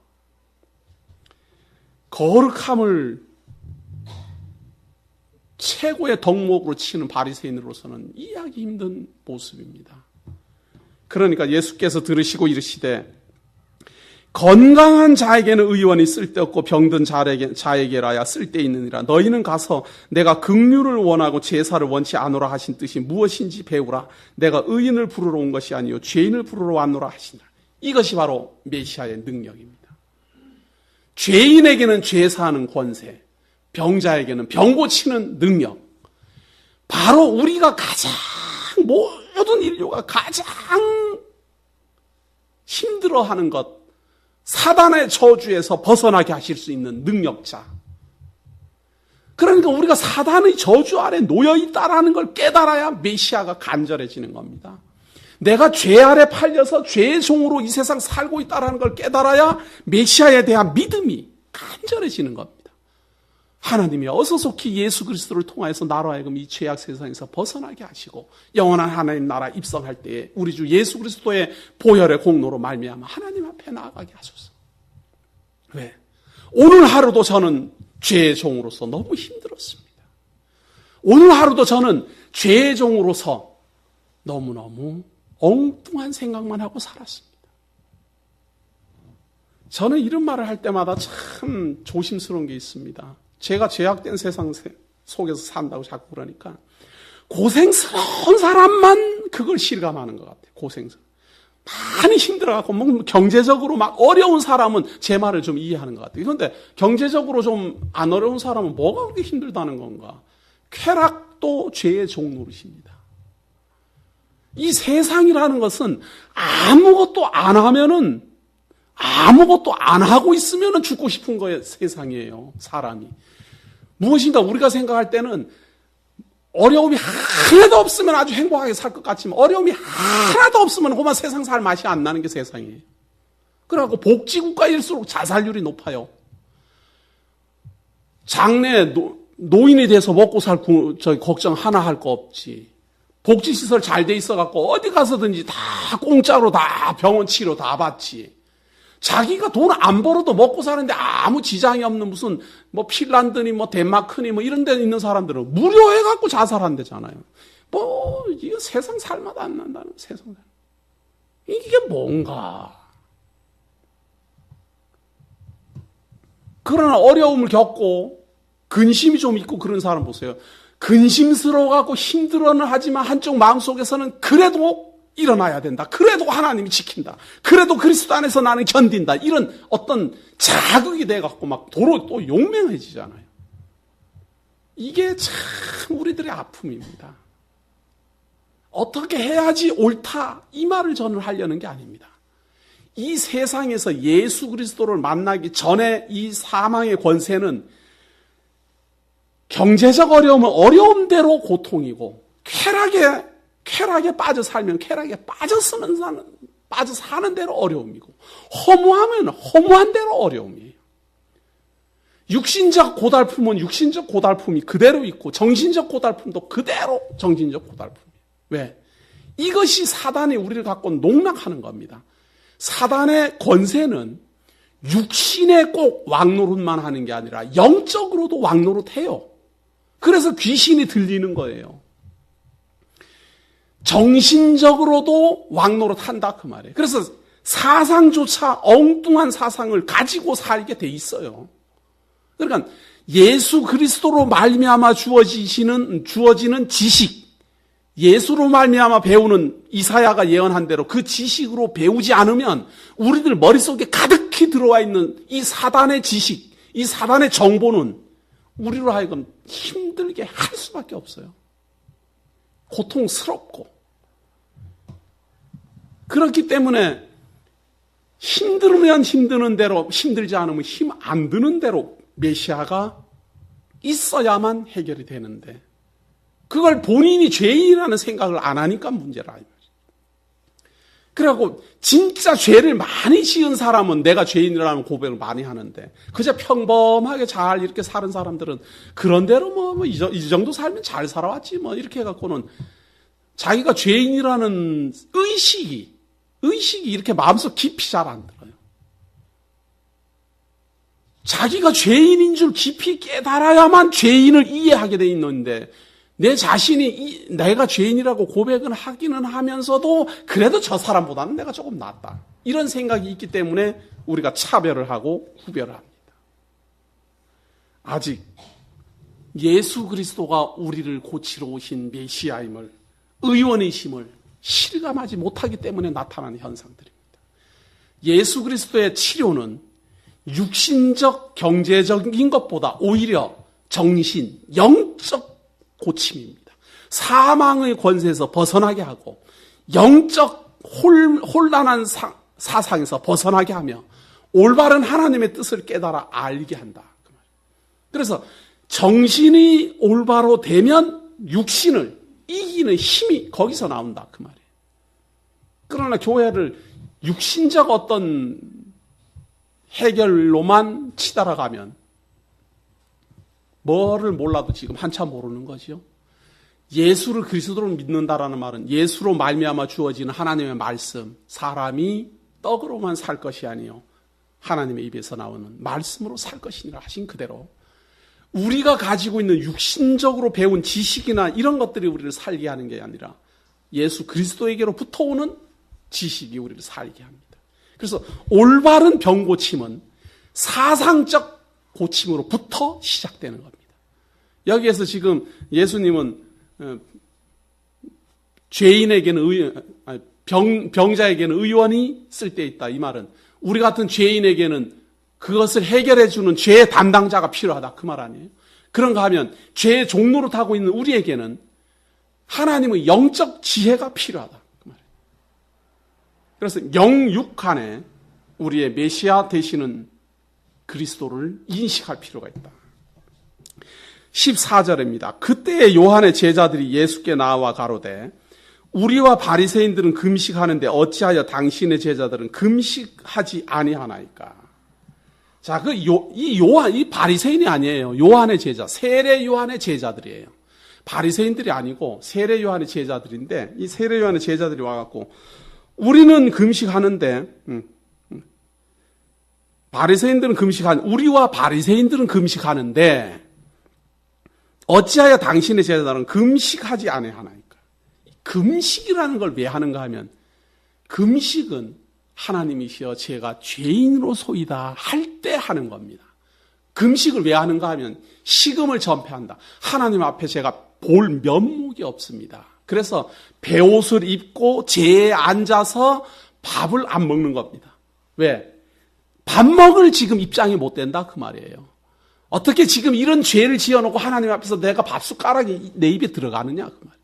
거룩함을 최고의 덕목으로 치는 바리새인으로서는 이해하기 힘든 모습입니다. 그러니까 예수께서 들으시고 이르시되 건강한 자에게는 의원이 쓸데없고 병든 자에게라야 쓸데있느니라. 너희는 가서 내가 긍휼을 원하고 제사를 원치 않으라 하신 뜻이 무엇인지 배우라. 내가 의인을 부르러 온 것이 아니요 죄인을 부르러 왔노라 하시니라. 이것이 바로 메시아의 능력입니다. 죄인에게는 죄사하는 권세, 병자에게는 병 고치는 능력. 바로 우리가 모든 인류가 가장 힘들어하는 것, 사단의 저주에서 벗어나게 하실 수 있는 능력자. 그러니까 우리가 사단의 저주 아래 놓여 있다라는 걸 깨달아야 메시아가 간절해지는 겁니다. 내가 죄 아래 팔려서 죄의 종으로 이 세상 살고 있다라는 걸 깨달아야 메시아에 대한 믿음이 간절해지는 겁니다. 하나님이 어서속히 예수 그리스도를 통하여서 나로 하여금 이 죄악 세상에서 벗어나게 하시고 영원한 하나님 나라 입성할 때에 우리 주 예수 그리스도의 보혈의 공로로 말미암아 하나님 앞에 나아가게 하소서. 왜? 오늘 하루도 저는 죄의 종으로서 너무 힘들었습니다. 오늘 하루도 저는 죄의 종으로서 너무너무 엉뚱한 생각만 하고 살았습니다. 저는 이런 말을 할 때마다 참 조심스러운 게 있습니다. 제가 죄악된 세상 속에서 산다고 자꾸 그러니까 고생스러운 사람만 그걸 실감하는 것 같아요. 고생스러운. 많이 힘들어갖고 뭐 경제적으로 막 어려운 사람은 제 말을 좀 이해하는 것 같아요. 그런데 경제적으로 좀 안 어려운 사람은 뭐가 그렇게 힘들다는 건가? 쾌락도 죄의 종노릇입니다. 이 세상이라는 것은 아무것도 안 하면은 아무것도 안 하고 있으면은 죽고 싶은 거예요. 세상이에요. 사람이. 무엇인가 우리가 생각할 때는 어려움이 하나도 없으면 아주 행복하게 살 것 같지만 어려움이 하나도 없으면 그만 세상 살 맛이 안 나는 게 세상이에요. 그래갖고 복지국가일수록 자살률이 높아요. 장래 노인이 돼서 먹고 살 걱정 하나 할 거 없지. 복지시설 잘 돼 있어갖고 어디 가서든지 다 공짜로 다 병원 치료 다 받지. 자기가 돈 안 벌어도 먹고 사는데 아무 지장이 없는 무슨 뭐 핀란드니 뭐 덴마크니 뭐 이런 데 있는 사람들은 무료해갖고 자살한대잖아요. 뭐 이거 세상 살맛 안 난다는 세상 살. 이게 뭔가. 그러나 어려움을 겪고 근심이 좀 있고 그런 사람 보세요. 근심스러워갖고 힘들어는 하지만 한쪽 마음속에서는 그래도 일어나야 된다. 그래도 하나님이 지킨다. 그래도 그리스도 안에서 나는 견딘다. 이런 어떤 자극이 돼갖고 막 도로 또 용맹해지잖아요. 이게 참 우리들의 아픔입니다. 어떻게 해야지 옳다. 이 말을 저는 하려는 게 아닙니다. 이 세상에서 예수 그리스도를 만나기 전에 이 사망의 권세는 경제적 어려움은 어려움대로 고통이고 쾌락에 빠져 살면 쾌락에 빠져 사는 대로 어려움이고 허무하면 허무한 대로 어려움이에요. 육신적 고달픔은 육신적 고달픔이 그대로 있고 정신적 고달픔도 그대로 정신적 고달픔이에요. 왜? 이것이 사단이 우리를 갖고 농락하는 겁니다. 사단의 권세는 육신에 꼭 왕노릇만 하는 게 아니라 영적으로도 왕노릇해요. 그래서 귀신이 들리는 거예요. 정신적으로도 왕노릇한다 그 말이에요. 그래서 사상조차 엉뚱한 사상을 가지고 살게 돼 있어요. 그러니까 예수 그리스도로 말미암아 주어지는 지식, 예수로 말미암아 배우는 이사야가 예언한 대로 그 지식으로 배우지 않으면 우리들 머릿속에 가득히 들어와 있는 이 사단의 지식, 이 사단의 정보는 우리로 하여금 힘들게 할 수밖에 없어요. 고통스럽고. 그렇기 때문에 힘들으면 힘드는 대로, 힘들지 않으면 힘 안 드는 대로 메시아가 있어야만 해결이 되는데 그걸 본인이 죄인이라는 생각을 안 하니까 문제라. 그래갖고 진짜 죄를 많이 지은 사람은 내가 죄인이라는 고백을 많이 하는데 그저 평범하게 잘 이렇게 사는 사람들은 그런 대로 이 정도 살면 잘 살아왔지 뭐 이렇게 해갖고는 자기가 죄인이라는 의식이 이렇게 마음속 깊이 잘 안 들어요. 자기가 죄인인 줄 깊이 깨달아야만 죄인을 이해하게 돼 있는데 내 자신이 내가 죄인이라고 고백은 하기는 하면서도 그래도 저 사람보다는 내가 조금 낫다. 이런 생각이 있기 때문에 우리가 차별을 하고 구별을 합니다. 아직 예수 그리스도가 우리를 고치러 오신 메시아임을, 의원이심을 실감하지 못하기 때문에 나타나는 현상들입니다. 예수 그리스도의 치료는 육신적, 경제적인 것보다 오히려 정신, 영적 고침입니다. 사망의 권세에서 벗어나게 하고 영적 혼란한 사상에서 벗어나게 하며 올바른 하나님의 뜻을 깨달아 알게 한다. 그래서 정신이 올바로 되면 육신을 이기는 힘이 거기서 나온다 그 말이에요. 그러나 교회를 육신적 어떤 해결로만 치달아가면 뭐를 몰라도 지금 한참 모르는 거죠. 예수를 그리스도로 믿는다라는 말은 예수로 말미암아 주어지는 하나님의 말씀, 사람이 떡으로만 살 것이 아니요 하나님의 입에서 나오는 말씀으로 살 것이니라 하신 그대로 우리가 가지고 있는 육신적으로 배운 지식이나 이런 것들이 우리를 살게 하는 게 아니라 예수 그리스도에게로부터 오는 지식이 우리를 살게 합니다. 그래서 올바른 병고침은 사상적 고침으로부터 시작되는 겁니다. 여기에서 지금 예수님은 죄인에게는 병자에게는 의원이 쓸데있다. 이 말은 우리 같은 죄인에게는 그것을 해결해 주는 죄 담당자가 필요하다. 그 말 아니에요. 그런가 하면 죄의 종로로 타고 있는 우리에게는 하나님의 영적 지혜가 필요하다. 그 말이에요. 그래서 영육간에 우리의 메시아 되시는 그리스도를 인식할 필요가 있다. 14절입니다. 그때의 요한의 제자들이 예수께 나와 가로되 우리와 바리새인들은 금식하는데 어찌하여 당신의 제자들은 금식하지 아니하나이까. 자, 이 바리새인이 아니에요. 요한의 제자, 세례 요한의 제자들이에요. 바리새인들이 아니고 세례 요한의 제자들인데 이 세례 요한의 제자들이 와갖고 우리는 금식하는데 우리와 바리새인들은 금식하는데 어찌하여 당신의 제자들은 금식하지 아니하나이까. 금식이라는 걸 왜 하는가 하면 금식은 하나님이시여 제가 죄인으로소이다 할 때 하는 겁니다. 금식을 왜 하는가 하면 식음을 전폐한다. 하나님 앞에 제가 볼 면목이 없습니다. 그래서 베옷을 입고 제에 앉아서 밥을 안 먹는 겁니다. 왜? 밥 먹을 지금 입장이 못 된다 그 말이에요. 어떻게 지금 이런 죄를 지어놓고 하나님 앞에서 내가 밥숟가락이 내 입에 들어가느냐 그 말.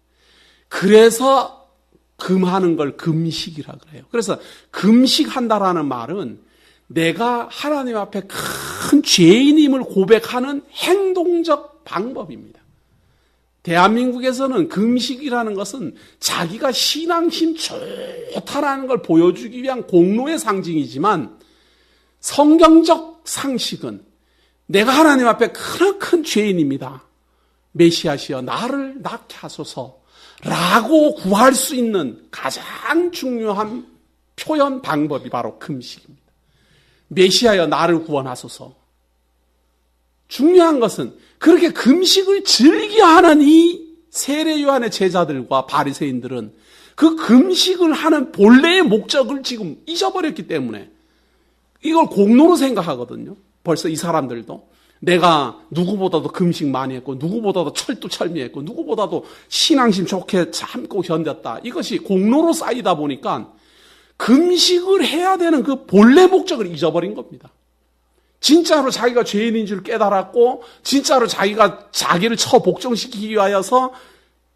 그래서 금하는 걸 금식이라 그래요. 그래서 금식한다라는 말은 내가 하나님 앞에 큰 죄인임을 고백하는 행동적 방법입니다. 대한민국에서는 금식이라는 것은 자기가 신앙심 좋다라는 걸 보여주기 위한 공로의 상징이지만 성경적 상식은 내가 하나님 앞에 크나큰 죄인입니다. 메시아시여 나를 낫게 하소서 라고 구할 수 있는 가장 중요한 표현 방법이 바로 금식입니다. 메시아여 나를 구원하소서. 중요한 것은 그렇게 금식을 즐겨하는 이 세례 요한의 제자들과 바리새인들은 그 금식을 하는 본래의 목적을 지금 잊어버렸기 때문에 이걸 공로로 생각하거든요. 벌써 이 사람들도 내가 누구보다도 금식 많이 했고 누구보다도 철두철미했고 누구보다도 신앙심 좋게 참고 견뎠다. 이것이 공로로 쌓이다 보니까 금식을 해야 되는 그 본래 목적을 잊어버린 겁니다. 진짜로 자기가 죄인인 줄 깨달았고 진짜로 자기가 자기를 처복종시키기 위하여서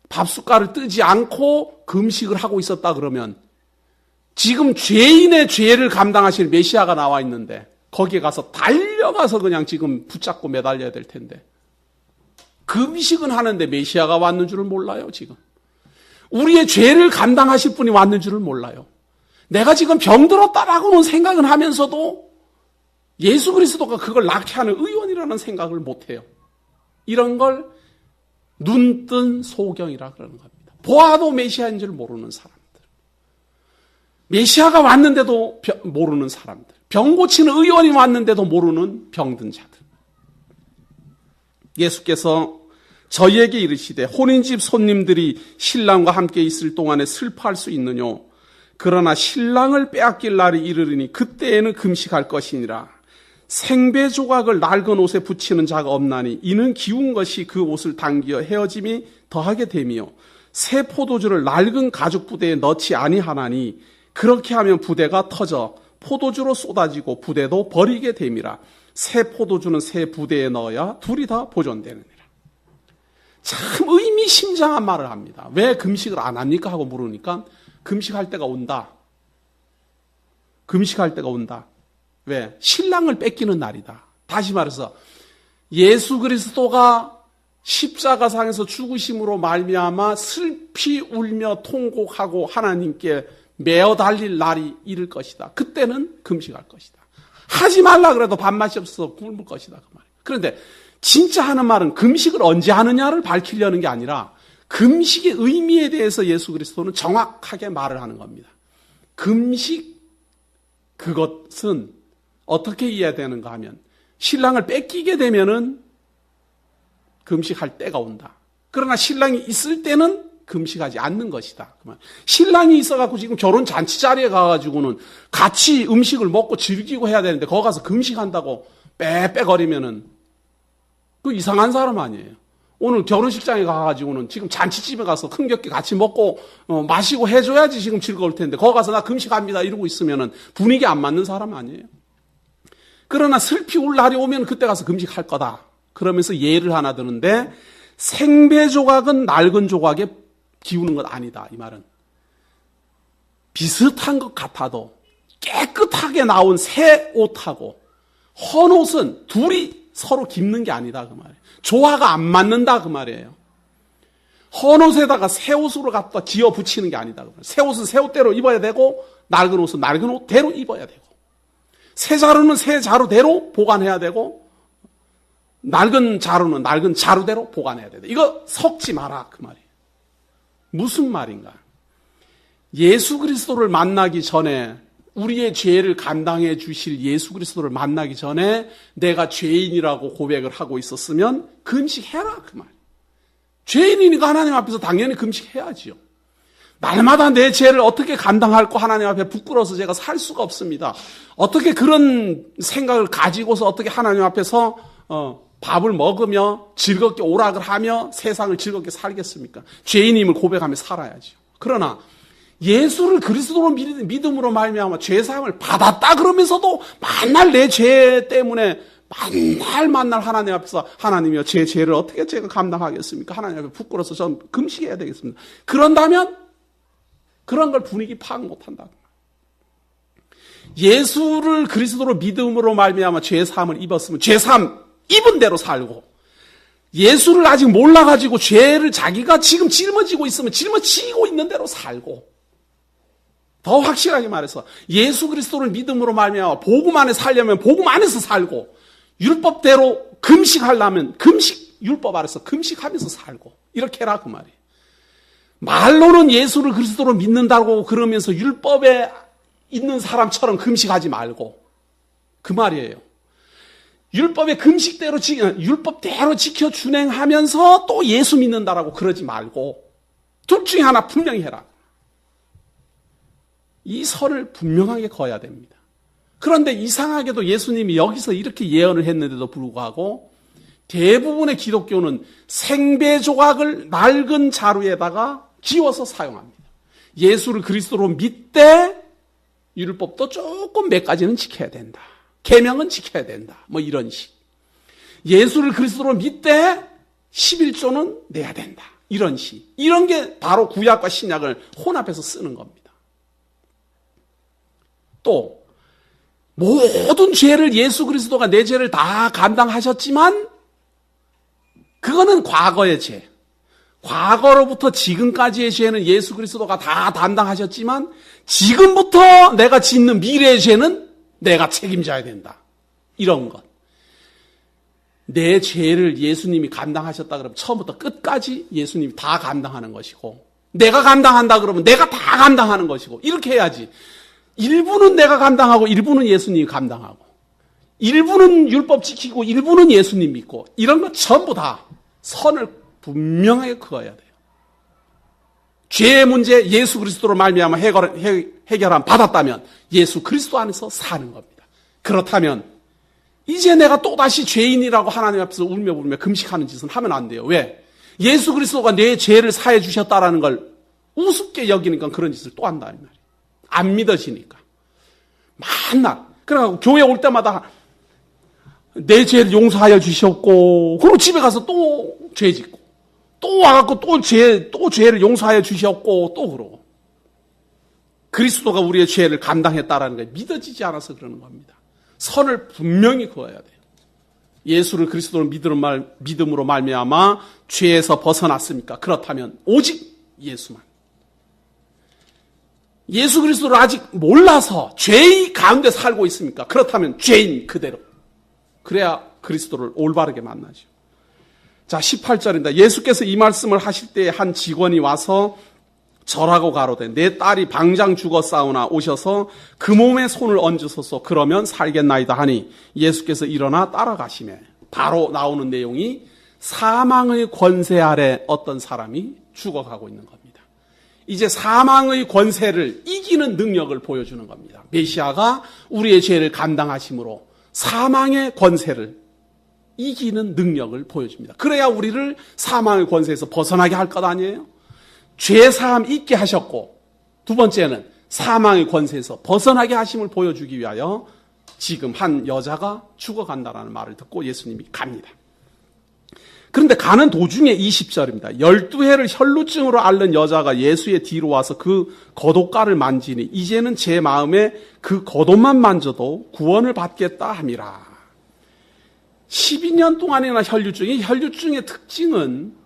밥숟가락을 뜨지 않고 금식을 하고 있었다 그러면 지금 죄인의 죄를 감당하실 메시아가 나와 있는데 거기에 가서 달려가서 그냥 지금 붙잡고 매달려야 될 텐데 금식은 하는데 메시아가 왔는 줄을 몰라요. 지금 우리의 죄를 감당하실 분이 왔는 줄을 몰라요. 내가 지금 병들었다라고는 생각은 하면서도 예수 그리스도가 그걸 낫게 하는 의원이라는 생각을 못해요. 이런 걸 눈뜬 소경이라 그러는 겁니다. 보아도 메시아인 줄 모르는 사람들. 메시아가 왔는데도 모르는 사람들. 병 고치는 의원이 왔는데도 모르는 병든 자들. 예수께서 저희에게 이르시되 혼인집 손님들이 신랑과 함께 있을 동안에 슬퍼할 수 있느뇨. 그러나 신랑을 빼앗길 날이 이르리니 그때에는 금식할 것이니라. 생배 조각을 낡은 옷에 붙이는 자가 없나니 이는 기운 것이 그 옷을 당기어 헤어짐이 더하게 되며 새 포도주를 낡은 가죽 부대에 넣지 아니하나니 그렇게 하면 부대가 터져 포도주로 쏟아지고 부대도 버리게 됨이라. 새 포도주는 새 부대에 넣어야 둘이 다 보존되느니라. 참 의미심장한 말을 합니다. 왜 금식을 안 합니까? 하고 물으니까 금식할 때가 온다. 금식할 때가 온다. 왜? 신랑을 뺏기는 날이다. 다시 말해서 예수 그리스도가 십자가상에서 죽으심으로 말미암아 슬피 울며 통곡하고 하나님께 메어 달릴 날이 이를 것이다. 그때는 금식할 것이다. 하지 말라 그래도 밥맛이 없어서 굶을 것이다. 그 말이에요. 그런데 진짜 하는 말은 금식을 언제 하느냐를 밝히려는 게 아니라 금식의 의미에 대해서 예수 그리스도는 정확하게 말을 하는 겁니다. 금식, 그것은 어떻게 이해되는가 하면 신랑을 뺏기게 되면은 금식할 때가 온다. 그러나 신랑이 있을 때는 금식하지 않는 것이다. 신랑이 있어갖고 지금 결혼 잔치 자리에 가가지고는 같이 음식을 먹고 즐기고 해야 되는데 거기 가서 금식한다고 빼빼거리면은 그 이상한 사람 아니에요. 오늘 결혼식장에 가가지고는 지금 잔치집에 가서 흥겹게 같이 먹고 마시고 해줘야지 지금 즐거울 텐데 거기 가서 나 금식합니다 이러고 있으면은 분위기 안 맞는 사람 아니에요. 그러나 슬피 울 날이 오면 그때 가서 금식할 거다. 그러면서 예를 하나 드는데 생배 조각은 낡은 조각에 기우는 것 아니다. 이 말은 비슷한 것 같아도 깨끗하게 나온 새 옷하고 헌 옷은 둘이 서로 깁는 게 아니다. 그 말이에요. 조화가 안 맞는다. 그 말이에요. 헌 옷에다가 새 옷으로 갖다 지어 붙이는 게 아니다. 새 옷은 새 옷대로 입어야 되고 낡은 옷은 낡은 옷대로 입어야 되고 새 자루는 새 자루대로 보관해야 되고 낡은 자루는 낡은 자루대로 보관해야 된다. 이거 섞지 마라. 그 말이에요. 무슨 말인가? 예수 그리스도를 만나기 전에 우리의 죄를 감당해 주실 예수 그리스도를 만나기 전에 내가 죄인이라고 고백을 하고 있었으면 금식해라. 그 말. 죄인이니까 하나님 앞에서 당연히 금식해야지요. 날마다 내 죄를 어떻게 감당할까 하나님 앞에 부끄러워서 제가 살 수가 없습니다. 어떻게 그런 생각을 가지고서 어떻게 하나님 앞에서 밥을 먹으며 즐겁게 오락을 하며 세상을 즐겁게 살겠습니까? 죄인임을 고백하며 살아야죠. 그러나 예수를 그리스도로 믿음으로 말미암아 죄사함을 받았다 그러면서도 만날 내 죄 때문에 만날 하나님 앞에서 하나님이여 제 죄를 어떻게 제가 감당하겠습니까? 하나님 앞에 부끄러워서 저는 금식해야 되겠습니다. 그런다면 그런 걸 분위기 파악 못한다. 예수를 그리스도로 믿음으로 말미암아 죄사함을 입었으면 죄사함 입은 대로 살고 예수를 아직 몰라가지고 죄를 자기가 지금 짊어지고 있으면 짊어지고 있는 대로 살고 더 확실하게 말해서 예수 그리스도를 믿음으로 말미암아 복음 안에 살려면 복음 안에서 살고 율법대로 금식하려면 율법 아래서 금식하면서 살고 이렇게 해라 그 말이에요. 말로는 예수를 그리스도로 믿는다고 그러면서 율법에 있는 사람처럼 금식하지 말고 그 말이에요. 율법대로 지켜 준행하면서 또 예수 믿는다라고 그러지 말고 둘 중에 하나 분명히 해라. 이 선을 분명하게 그어야 됩니다. 그런데 이상하게도 예수님이 여기서 이렇게 예언을 했는데도 불구하고 대부분의 기독교는 생배 조각을 낡은 자루에다가 기워서 사용합니다. 예수를 그리스도로 믿되 율법도 조금 몇 가지는 지켜야 된다. 계명은 지켜야 된다. 뭐 이런 식. 예수를 그리스도로 믿되 11조는 내야 된다. 이런 식. 이런 게 바로 구약과 신약을 혼합해서 쓰는 겁니다. 또 모든 죄를 예수 그리스도가 내 죄를 다 감당하셨지만 그거는 과거의 죄. 과거로부터 지금까지의 죄는 예수 그리스도가 다 담당하셨지만 지금부터 내가 짓는 미래의 죄는 내가 책임져야 된다. 이런 것. 내 죄를 예수님이 감당하셨다 그러면 처음부터 끝까지 예수님이 다 감당하는 것이고 내가 감당한다 그러면 내가 다 감당하는 것이고 이렇게 해야지. 일부는 내가 감당하고 일부는 예수님이 감당하고 일부는 율법 지키고 일부는 예수님 믿고 이런 것 전부 다 선을 분명하게 그어야 돼요. 죄의 문제 예수 그리스도로 말미암아 해결함 받았다면 예수 그리스도 안에서 사는 겁니다. 그렇다면 이제 내가 또다시 죄인이라고 하나님 앞에서 울며 불며 금식하는 짓은 하면 안 돼요. 왜? 예수 그리스도가 내 죄를 사해 주셨다라는 걸 우습게 여기니까 그런 짓을 또 한다 이 말이에요. 안 믿어지니까. 만날. 그래서 교회 올 때마다 내 죄를 용서하여 주셨고 그리고 집에 가서 또 죄 짓고 또 와갖고 또 죄를 용서하여 주셨고 또 그러고 그리스도가 우리의 죄를 감당했다라는 게 믿어지지 않아서 그러는 겁니다. 선을 분명히 그어야 돼요. 예수를 그리스도로 믿음으로 말미암아 죄에서 벗어났습니까? 그렇다면 오직 예수만. 예수 그리스도를 아직 몰라서 죄의 가운데 살고 있습니까? 그렇다면 죄인 그대로. 그래야 그리스도를 올바르게 만나죠. 자, 18절입니다. 예수께서 이 말씀을 하실 때에 한 직원이 와서 절하고 가로되 내 딸이 방장 죽었사오나 오셔서 그 몸에 손을 얹으소서 그러면 살겠나이다 하니 예수께서 일어나 따라가시매. 바로 나오는 내용이 사망의 권세 아래 어떤 사람이 죽어가고 있는 겁니다. 이제 사망의 권세를 이기는 능력을 보여주는 겁니다. 메시아가 우리의 죄를 감당하심으로 사망의 권세를 이기는 능력을 보여줍니다. 그래야 우리를 사망의 권세에서 벗어나게 할 것 아니에요? 죄사함 있게 하셨고, 두 번째는 사망의 권세에서 벗어나게 하심을 보여주기 위하여 지금 한 여자가 죽어간다라는 말을 듣고 예수님이 갑니다. 그런데 가는 도중에 20절입니다. 12해를 혈루증으로 앓는 여자가 예수의 뒤로 와서 그 겉옷가를 만지니 이제는 제 마음에 그 겉옷만 만져도 구원을 받겠다 함이라. 12년 동안이나 혈루증의 특징은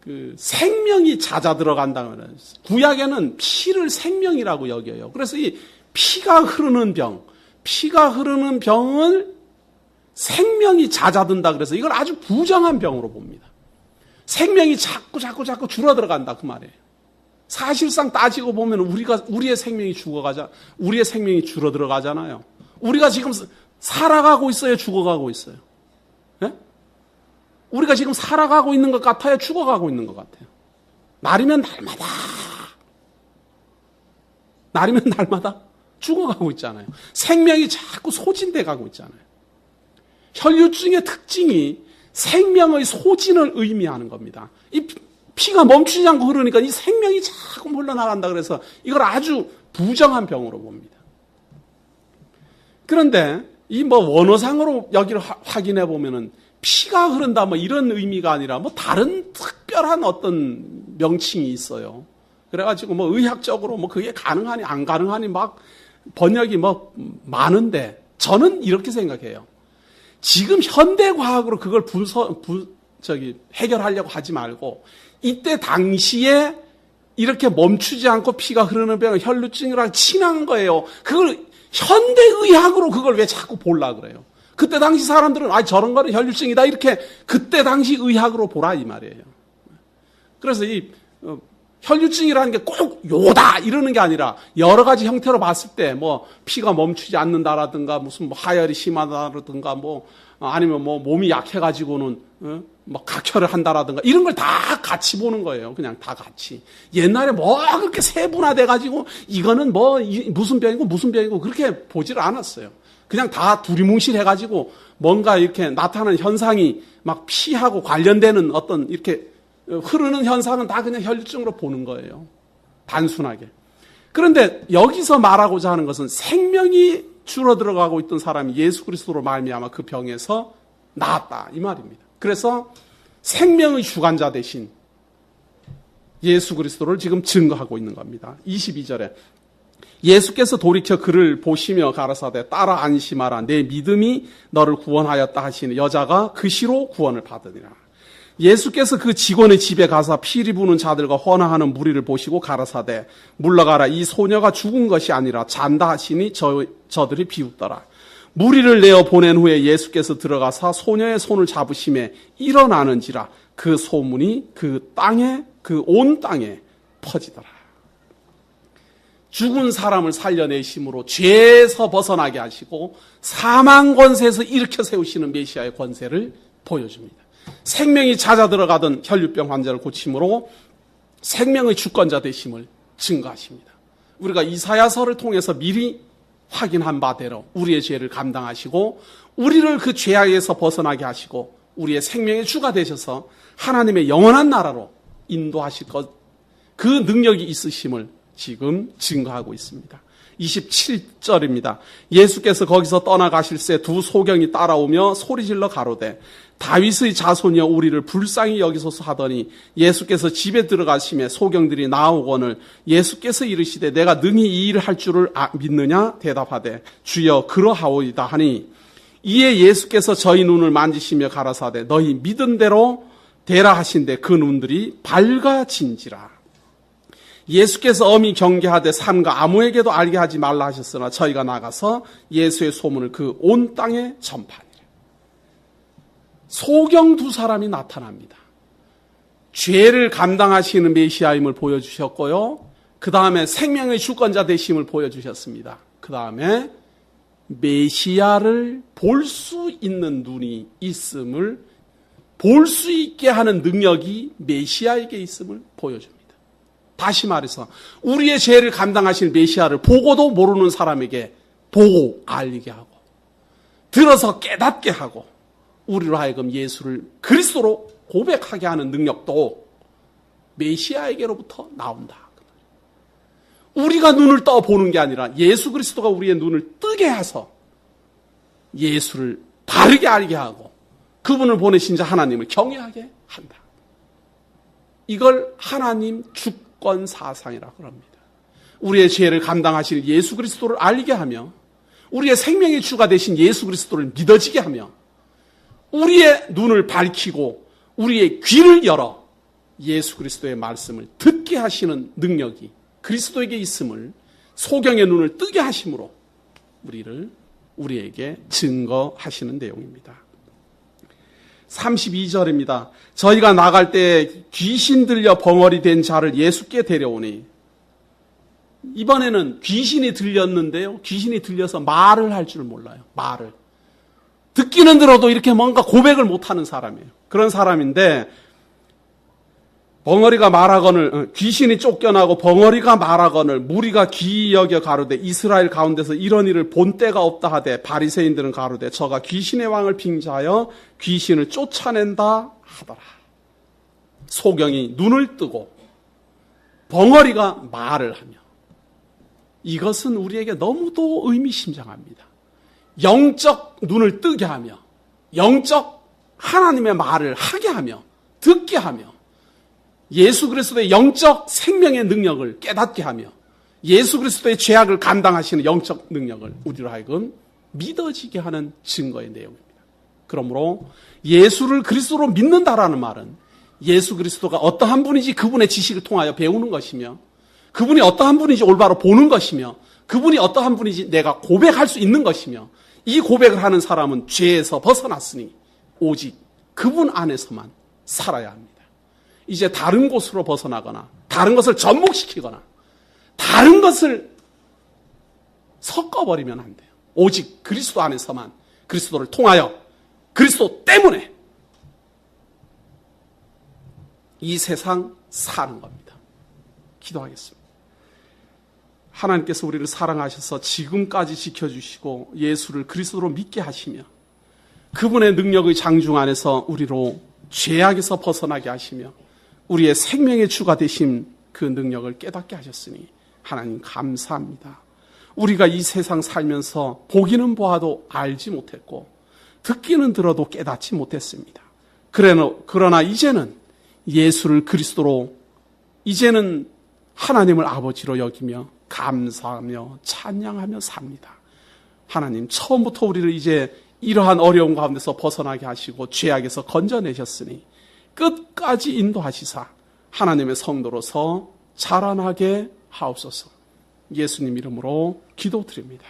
그 생명이 잦아 들어간다면 구약에는 피를 생명이라고 여겨요. 그래서 이 피가 흐르는 병을 생명이 잦아든다 그래서 이걸 아주 부정한 병으로 봅니다. 생명이 자꾸 줄어들어간다 그 말이에요. 사실상 따지고 보면 우리의 생명이 우리의 생명이 줄어들어가잖아요. 우리가 지금 살아가고 있어요, 죽어가고 있어요? 예? 우리가 지금 살아가고 있는 것 같아요, 죽어가고 있는 것 같아요? 날이면 날마다 죽어가고 있잖아요. 생명이 자꾸 소진돼 가고 있잖아요. 혈류증의 특징이 생명의 소진을 의미하는 겁니다. 이 피가 멈추지 않고 흐르니까 이 생명이 자꾸 흘러나간다 그래서 이걸 아주 부정한 병으로 봅니다. 그런데 이 원어상으로 여기를 확인해 보면은 피가 흐른다 이런 의미가 아니라 다른 특별한 어떤 명칭이 있어요. 그래가지고 의학적으로 그게 가능하니 안 가능하니 번역이 많은데 저는 이렇게 생각해요. 지금 현대 과학으로 그걸 해결하려고 하지 말고 이때 당시에 이렇게 멈추지 않고 피가 흐르는 병을 혈루증이랑 칭한 거예요. 그걸 현대 의학으로 그걸 왜 자꾸 보려고 그래요? 그때 당시 사람들은 저런 거는 혈류증이다 이렇게 그때 당시 의학으로 보라 이 말이에요. 그래서 이 혈류증이라는 게 꼭 요다 이러는 게 아니라 여러 가지 형태로 봤을 때 피가 멈추지 않는다라든가 무슨 하열이 심하다라든가 아니면 몸이 약해가지고는 각혈을 한다라든가 이런 걸 다 같이 보는 거예요. 그냥 다 같이. 옛날에 그렇게 세분화돼가지고 이거는 무슨 병이고 그렇게 보지를 않았어요. 그냥 다 두리뭉실해가지고 뭔가 이렇게 나타나는 현상이 피하고 관련되는 어떤 이렇게 흐르는 현상은 다 그냥 혈류증으로 보는 거예요. 단순하게. 그런데 여기서 말하고자 하는 것은 생명이 줄어들어가고 있던 사람이 예수 그리스도로 말미암아 그 병에서 나았다 이 말입니다. 그래서 생명의 주관자 대신 예수 그리스도를 지금 증거하고 있는 겁니다. 22절에 예수께서 돌이켜 그를 보시며 가라사대 따라 안심하라 내 믿음이 너를 구원하였다 하시니 여자가 그 시로 구원을 받으니라. 예수께서 그 직원의 집에 가서 피리 부는 자들과 헌화하는 무리를 보시고 가라사대 물러가라 이 소녀가 죽은 것이 아니라 잔다 하시니 저들이 비웃더라. 무리를 내어 보낸 후에 예수께서 들어가사 소녀의 손을 잡으심에 일어나는지라 그 소문이 그 온 땅에 퍼지더라. 죽은 사람을 살려내심으로 죄에서 벗어나게 하시고 사망 권세에서 일으켜 세우시는 메시아의 권세를 보여줍니다. 생명이 잦아들어가던 혈류병 환자를 고침으로 생명의 주권자 되심을 증거하십니다. 우리가 이사야서를 통해서 미리 확인한 바대로 우리의 죄를 감당하시고 우리를 그 죄악에서 벗어나게 하시고 우리의 생명의 주가 되셔서 하나님의 영원한 나라로 인도하실 것, 그 능력이 있으심을 지금 증거하고 있습니다. 27절입니다. 예수께서 거기서 떠나가실새 두 소경이 따라오며 소리질러 가로되 다윗의 자손이여 우리를 불쌍히 여기소서 하더니 예수께서 집에 들어가시매 소경들이 나오거늘 예수께서 이르시되 내가 능히 이 일을 할 줄을 믿느냐 대답하되 주여 그러하오이다 하니 이에 예수께서 저희 눈을 만지시며 가라사대 너희 믿은 대로 되라 하신대 그 눈들이 밝아진지라. 예수께서 엄히 경계하되 산과 아무에게도 알게 하지 말라 하셨으나 저희가 나가서 예수의 소문을 그 온 땅에 전파하니라. 소경 두 사람이 나타납니다. 죄를 감당하시는 메시아임을 보여주셨고요. 그 다음에 생명의 주권자 되심을 보여주셨습니다. 그 다음에 메시아를 볼 수 있는 눈이 있음을, 볼 수 있게 하는 능력이 메시아에게 있음을 보여줍니다. 다시 말해서 우리의 죄를 감당하실 메시아를 보고도 모르는 사람에게 보고 알리게 하고, 들어서 깨닫게 하고, 우리로 하여금 예수를 그리스도로 고백하게 하는 능력도 메시아에게로부터 나온다. 우리가 눈을 떠 보는 게 아니라 예수 그리스도가 우리의 눈을 뜨게 해서 예수를 바르게 알게 하고 그분을 보내신 자 하나님을 경외하게 한다. 이걸 하나님 주권 사상이라고 합니다. 우리의 죄를 감당하실 예수 그리스도를 알리게 하며 우리의 생명의 주가 되신 예수 그리스도를 믿어지게 하며 우리의 눈을 밝히고 우리의 귀를 열어 예수 그리스도의 말씀을 듣게 하시는 능력이 그리스도에게 있음을, 소경의 눈을 뜨게 하심으로 우리에게 증거하시는 내용입니다. 32절입니다. 저희가 나갈 때 귀신 들려 벙어리 된 자를 예수께 데려오니, 이번에는 귀신이 들렸는데요. 귀신이 들려서 말을 할 줄 몰라요. 말을. 듣기는 들어도 이렇게 뭔가 고백을 못하는 사람이에요. 그런 사람인데 벙어리가 말하거늘, 귀신이 쫓겨나고 벙어리가 말하거늘 무리가 기이 여겨 가로되 이스라엘 가운데서 이런 일을 본 때가 없다 하되 바리새인들은 가로되 저가 귀신의 왕을 빙자하여 귀신을 쫓아낸다 하더라. 소경이 눈을 뜨고 벙어리가 말을 하며, 이것은 우리에게 너무도 의미심장합니다. 영적 눈을 뜨게 하며 영적 하나님의 말을 하게 하며 듣게 하며 예수 그리스도의 영적 생명의 능력을 깨닫게 하며 예수 그리스도의 죄악을 감당하시는 영적 능력을 우리로 하여금 믿어지게 하는 증거의 내용입니다. 그러므로 예수를 그리스도로 믿는다라는 말은 예수 그리스도가 어떠한 분인지 그분의 지식을 통하여 배우는 것이며, 그분이 어떠한 분인지 올바로 보는 것이며, 그분이 어떠한 분인지 내가 고백할 수 있는 것이며, 이 고백을 하는 사람은 죄에서 벗어났으니 오직 그분 안에서만 살아야 합니다. 이제 다른 곳으로 벗어나거나 다른 것을 접목시키거나 다른 것을 섞어버리면 안 돼요. 오직 그리스도 안에서만, 그리스도를 통하여, 그리스도 때문에 이 세상 사는 겁니다. 기도하겠습니다. 하나님께서 우리를 사랑하셔서 지금까지 지켜주시고 예수를 그리스도로 믿게 하시며 그분의 능력의 장중 안에서 우리로 죄악에서 벗어나게 하시며 우리의 생명의 주가 되신 그 능력을 깨닫게 하셨으니 하나님 감사합니다. 우리가 이 세상 살면서 보기는 보아도 알지 못했고 듣기는 들어도 깨닫지 못했습니다. 그러나 이제는 예수를 그리스도로, 이제는 하나님을 아버지로 여기며 감사하며 찬양하며 삽니다. 하나님, 처음부터 우리를 이제 이러한 어려움 가운데서 벗어나게 하시고 죄악에서 건져내셨으니 끝까지 인도하시사 하나님의 성도로서 자라나게 하옵소서. 예수님 이름으로 기도드립니다.